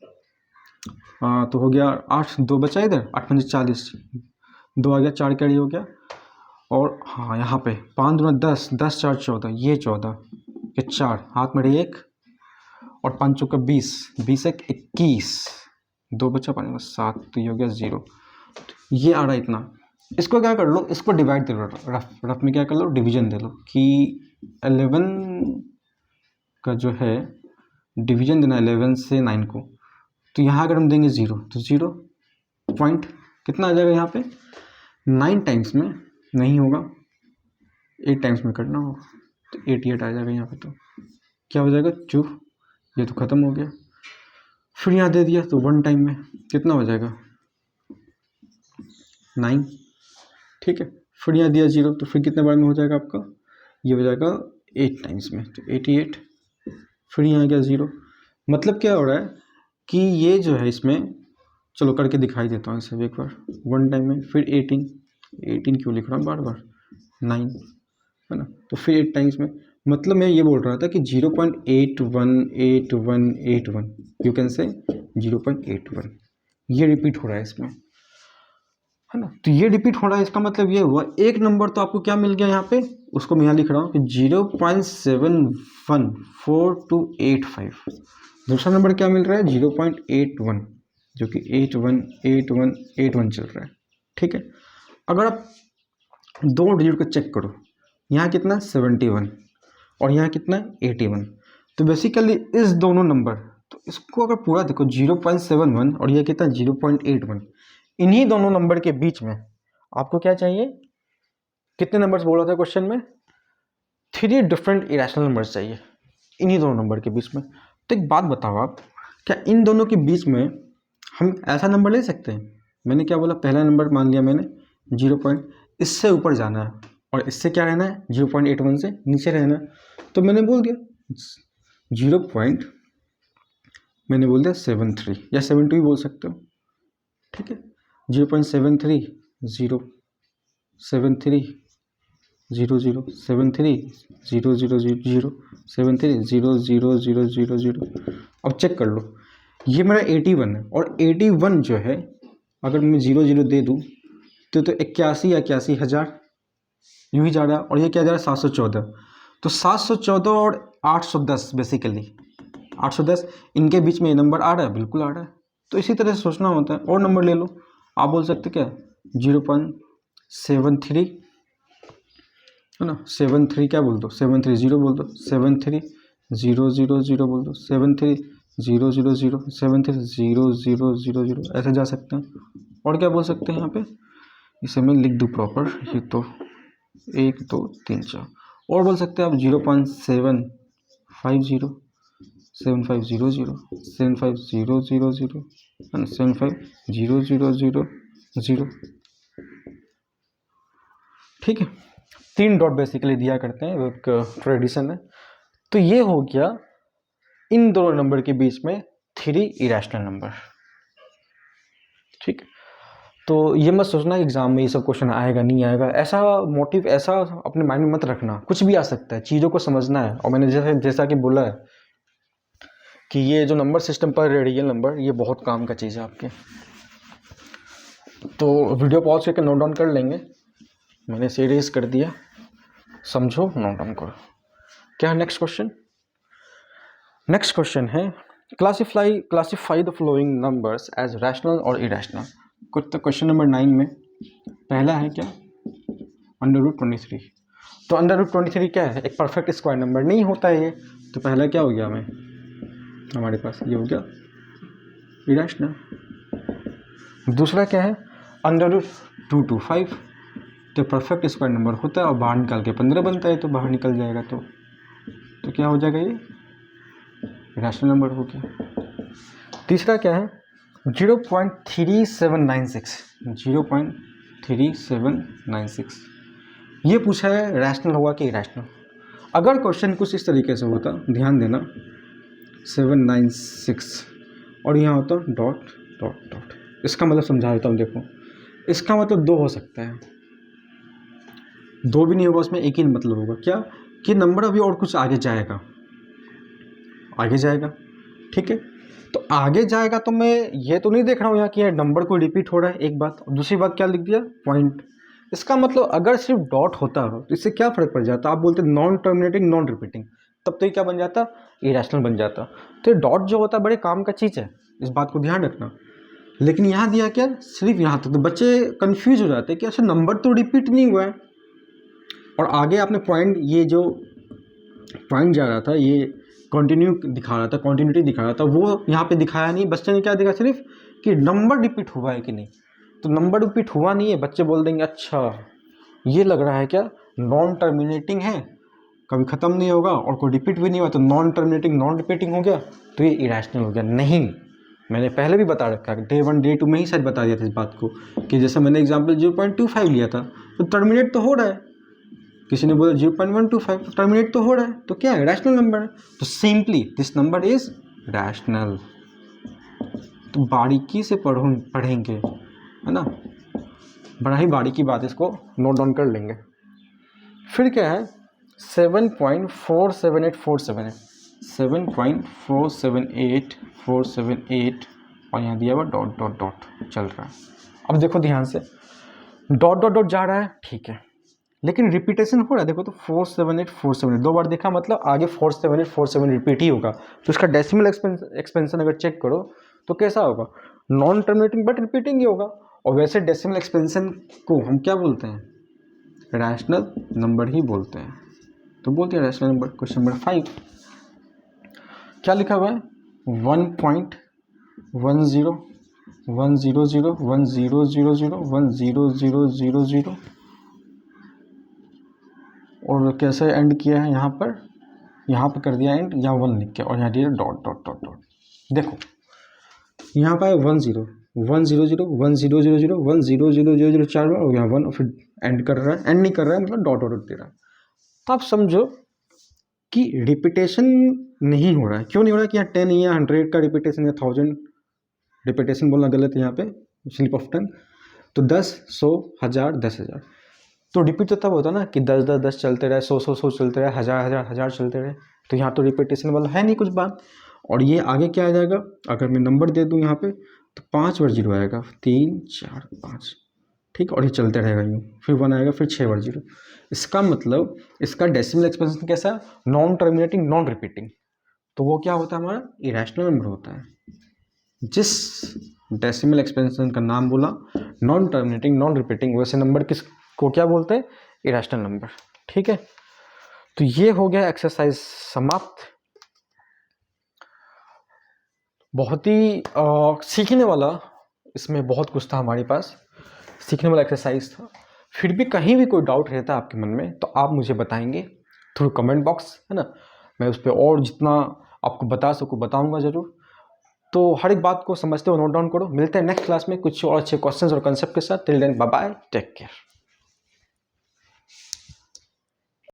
तो हो गया 8, 2 बचा इधर, 8 5 40, 2 आ गया, 4 कैरी हो गया। और हाँ यहाँ पे 5 दूना 10, 10 4 14, ये 14, ये 4 हाथ में रही 1, और 5 चौका 20, 20 1 21, 2 बचा 5 7, तो ये हो गया 0। ये आ रहा है इतना। इसको क्या कर लो, इसको डिवाइड दे लो, रफ में क्या कर लो, डिवीजन दे लो कि 11 का जो है डिवीजन देना 11 से 9 को। तो यहाँ अगर हम देंगे 0 तो 0 पॉइंट कितना आ जाएगा यहाँ पे, 9 टाइम्स में नहीं होगा, 8 टाइम्स में करना होगा, तो 88 आ जाएगा यहाँ पे। तो क्या हो जाएगा चूह, ये तो ख़त्म हो गया। फिर यहाँ दे दिया तो 1 टाइम में कितना हो जाएगा 9, ठीक है। फिर यहाँ दिया 0 तो फिर कितने बार में हो जाएगा आपका, ये हो जाएगा 8 टाइम्स में, तो 88। फिर यहाँ गया 0, मतलब क्या हो रहा है कि ये जो है इसमें, चलो करके दिखाई देता हूँ इसे एक बार 1 टाइम में। फिर 18 क्यों लिख रहा हूँ बार बार, 9 है ना, तो फिर 8 टाइम्स में। मतलब मैं ये बोल रहा था कि 0.818181, यू कैन से 0.81, ये रिपीट हो रहा है इसमें, है ना। तो ये रिपीट हो रहा है, इसका मतलब ये हुआ एक नंबर तो आपको क्या मिल गया यहाँ पे, उसको मैं यहाँ लिख रहा हूँ कि 0.714285। दूसरा नंबर क्या मिल रहा है 0.81, जो कि 818181 चल रहा है, ठीक है। अगर आप 2 डिजिट को चेक करो, यहाँ कितना 71 और यहाँ कितना 81, तो बेसिकली इस दोनों नंबर, तो इसको अगर पूरा देखो 0.71 और ये कितना 0.81, इन्हीं दोनों नंबर के बीच में आपको क्या चाहिए, कितने नंबर्स बोला था क्वेश्चन में, 3 डिफरेंट इरेशनल नंबर्स चाहिए इन्हीं दोनों नंबर के बीच में। तो एक बात बताओ आप, क्या इन दोनों के बीच में हम ऐसा नंबर ले सकते हैं, मैंने क्या बोला, पहला नंबर मान लिया मैंने 0. इससे ऊपर जाना है और इससे क्या रहना है 0.81 से नीचे रहना है, तो मैंने बोल दिया 73 या 72 भी बोल सकते हो, ठीक है। 0.73 0 73 0 0 73 0 0 0 73 0 0 0 0 0। अब चेक कर लो, ये मेरा 81 है, और 81 जो है अगर मैं 0 0 दे दूँ तो 81,000 यूँ ही जा रहा है, और ये क्या जा रहा है 714, तो 714 और 810, बेसिकली 810 इनके बीच में ये नंबर आ रहा है, बिल्कुल आ रहा है। तो इसी तरह से सोचना होता है। और नंबर ले लो, आप बोल सकते क्या 0.73 है ना, 73 क्या बोल दो 730 बोल दो, 73 0 0 0 बोल दो, 73 0 0 0 73 0 0 0 0, ऐसे जा सकते हैं। और क्या बोल सकते हैं यहाँ पे, इसे मैं लिख दूँ प्रॉपर, ये तो 1 2 3 4 और बोल सकते हैं आप 0.750 75000 75000 and 75000। ठीक है, 3 डॉट बेसिकली दिया करते हैं, एक ट्रेडिशन है। तो ये हो गया इन दोनों नंबर के बीच में 3 इरेशनल नंबर। ठीक, तो ये मत सोचना एग्जाम में ये सब क्वेश्चन आएगा नहीं आएगा, ऐसा मोटिव ऐसा अपने माइंड में मत रखना, कुछ भी आ सकता है, चीज़ों को समझना है। और मैंने जैसा कि बोला है कि ये जो नंबर सिस्टम पर रेडियल नंबर ये बहुत काम का चीज़ है आपके। तो वीडियो पॉज करके नोट डाउन कर लेंगे, मैंने सीरीज कर दिया, समझो नोट डाउन करो। क्या है नेक्स्ट क्वेश्चन? नेक्स्ट क्वेश्चन है classify the following numbers as rational और इरेशनल। कुछ तो क्वेश्चन नंबर 9 में पहला है क्या, √23। तो √23 क्या है, एक परफेक्ट स्क्वायर नंबर नहीं होता है ये, तो पहला क्या हो गया हमें, हमारे पास ये हो गया इरेशनल। दूसरा क्या है, √225, तो परफेक्ट स्क्वायर नंबर होता है और बाहर निकाल के 15 बनता है, तो बाहर निकल जाएगा, तो क्या हो जाएगा, ये रैशनल नंबर हो गया। तीसरा क्या है, 0.3796 0.3796, ये पूछा है रैशनल होगा कि इरेशनल। अगर क्वेश्चन कुछ इस तरीके से होता, ध्यान देना, 796 और यहाँ होता डॉट डॉट डॉट, इसका मतलब समझा देता हूँ। देखो, इसका मतलब 2 हो सकता है, 2 भी नहीं होगा, उसमें एक ही मतलब होगा, क्या कि नंबर अभी और कुछ आगे जाएगा, आगे जाएगा। ठीक है, तो आगे जाएगा, तो मैं ये तो नहीं देख रहा हूँ यहाँ कि ये नंबर को रिपीट हो रहा है, एक बात। और दूसरी बात क्या लिख दिया, पॉइंट। इसका मतलब अगर सिर्फ डॉट होता हो तो इससे क्या फ़र्क पड़ जाता, आप बोलते नॉन टर्मिनेटिंग नॉन रिपीटिंग, तब तो ये क्या बन जाता, इरेशनल बन जाता। तो ये डॉट जो होता है बड़े काम का चीज़ है, इस बात को ध्यान रखना। लेकिन यहाँ दिया क्या, सिर्फ यहाँ तक, तो बच्चे कन्फ्यूज हो जाते हैं कि अच्छा नंबर तो रिपीट नहीं हुआ है, और आगे आपने पॉइंट, ये जो पॉइंट जा रहा था ये कंटिन्यू दिखा रहा था, कंटिन्यूटी दिखा रहा था, वो यहाँ पे दिखाया नहीं। बच्चे ने क्या दिखा, सिर्फ कि नंबर रिपीट हुआ है कि नहीं। तो नंबर रिपीट हुआ नहीं है, बच्चे बोल देंगे अच्छा ये लग रहा है क्या, नॉन टर्मिनेटिंग है, कभी ख़त्म नहीं होगा और कोई रिपीट भी नहीं हुआ, तो नॉन टर्मिनेटिंग नॉन रिपीटिंग हो गया, तो ये इरेशनल हो गया। नहीं, मैंने पहले भी बता रखा है, Day 1 Day 2 में ही शायद बता दिया था इस बात को, कि जैसे मैंने एग्जाम्पल 0.25 लिया था, तो टर्मिनेट तो हो रहा है, किसी ने बोला 0.125 टर्मिनेट तो हो रहा है, तो क्या है, रैशनल नंबर है, तो simply this number is rational. तो बारीकी से पढ़ेंगे, है ना, बड़ा ही बारीकी बात, इसको नोट डाउन कर लेंगे। फिर क्या है, 7.478478 7.478478 और यहाँ दिया हुआ डॉट डॉट डॉट चल रहा है। अब देखो ध्यान से, डॉट डॉट डॉट जा रहा है, ठीक है, लेकिन रिपीटेशन हो रहा है। देखो तो 478 2 बार देखा, मतलब आगे 478 रिपीट ही होगा। तो इसका डेसिमल एक्सपेंशन अगर चेक करो तो कैसा होगा, नॉन टर्मिनेटिंग बट रिपीटिंग ही होगा। और वैसे डेसिमल एक्सपेंशन को हम क्या बोलते हैं, रैशनल नंबर ही बोलते हैं। तो बोलते हैं रैशनल नंबर। क्वेश्चन नंबर 5 क्या लिखा हुआ है, 1.10 100 1000 1000 और कैसे एंड किया है, यहाँ पर कर दिया एंड, यहाँ 1 लिख के और यहाँ दिया डॉट डॉट डॉट डॉट। देखो यहाँ पर 10 100 1000 1000 4 बार और यहाँ 1 और फिर एंड कर रहा है, एंड नहीं कर रहा है, मतलब डॉट डॉट दे रहा है। तो आप समझो कि रिपीटेशन नहीं हो रहा है। क्यों नहीं हो रहा है कि यहाँ 10 या 100 का रिपीटेशन या 1000 रिपीटेशन बोलना गलत है यहाँ पे, स्लिप ऑफ टंग। तो 10 100 1000 10,000, तो रिपीट तो तब होता ना कि 10 10 10 चलते रहे, 100 100 100 चलते रहे, 1000 1000 1000 चलते रहे। तो यहाँ तो रिपीटेशन वाला है नहीं कुछ बात। और ये आगे क्या आ जाएगा, अगर मैं नंबर दे दूँ यहाँ पे तो 5 बार 0 आएगा, 3 4 5, ठीक, और ये चलते रहेगा यूँ, फिर 1 आएगा, फिर 6 बार 0। इसका मतलब इसका डेसिमल एक्सपेंशन कैसा है, नॉन टर्मिनेटिंग नॉन रिपीटिंग। तो वो क्या होता है, हमारा इरेशनल नंबर होता है। जिस डेसिमल एक्सपेंशन का नाम बोला नॉन टर्मिनेटिंग नॉन रिपीटिंग, वैसे नंबर किसको क्या बोलते हैं, इरेशनल नंबर। ठीक है, तो ये हो गया एक्सरसाइज समाप्त। बहुत ही सीखने वाला, इसमें बहुत कुछ था हमारे पास, सीखने वाला एक्सरसाइज था। फिर भी कहीं भी कोई डाउट रहता है आपके मन में तो आप मुझे बताएंगे थ्रू कमेंट बॉक्स, है ना। मैं उस पर और जितना आपको बता सकूँ बताऊंगा ज़रूर। तो हर एक बात को समझते हो नोट डाउन करो। मिलते हैं नेक्स्ट क्लास में कुछ और अच्छे क्वेश्चंस और कंसेप्ट के साथ। Till then bye bye, take care.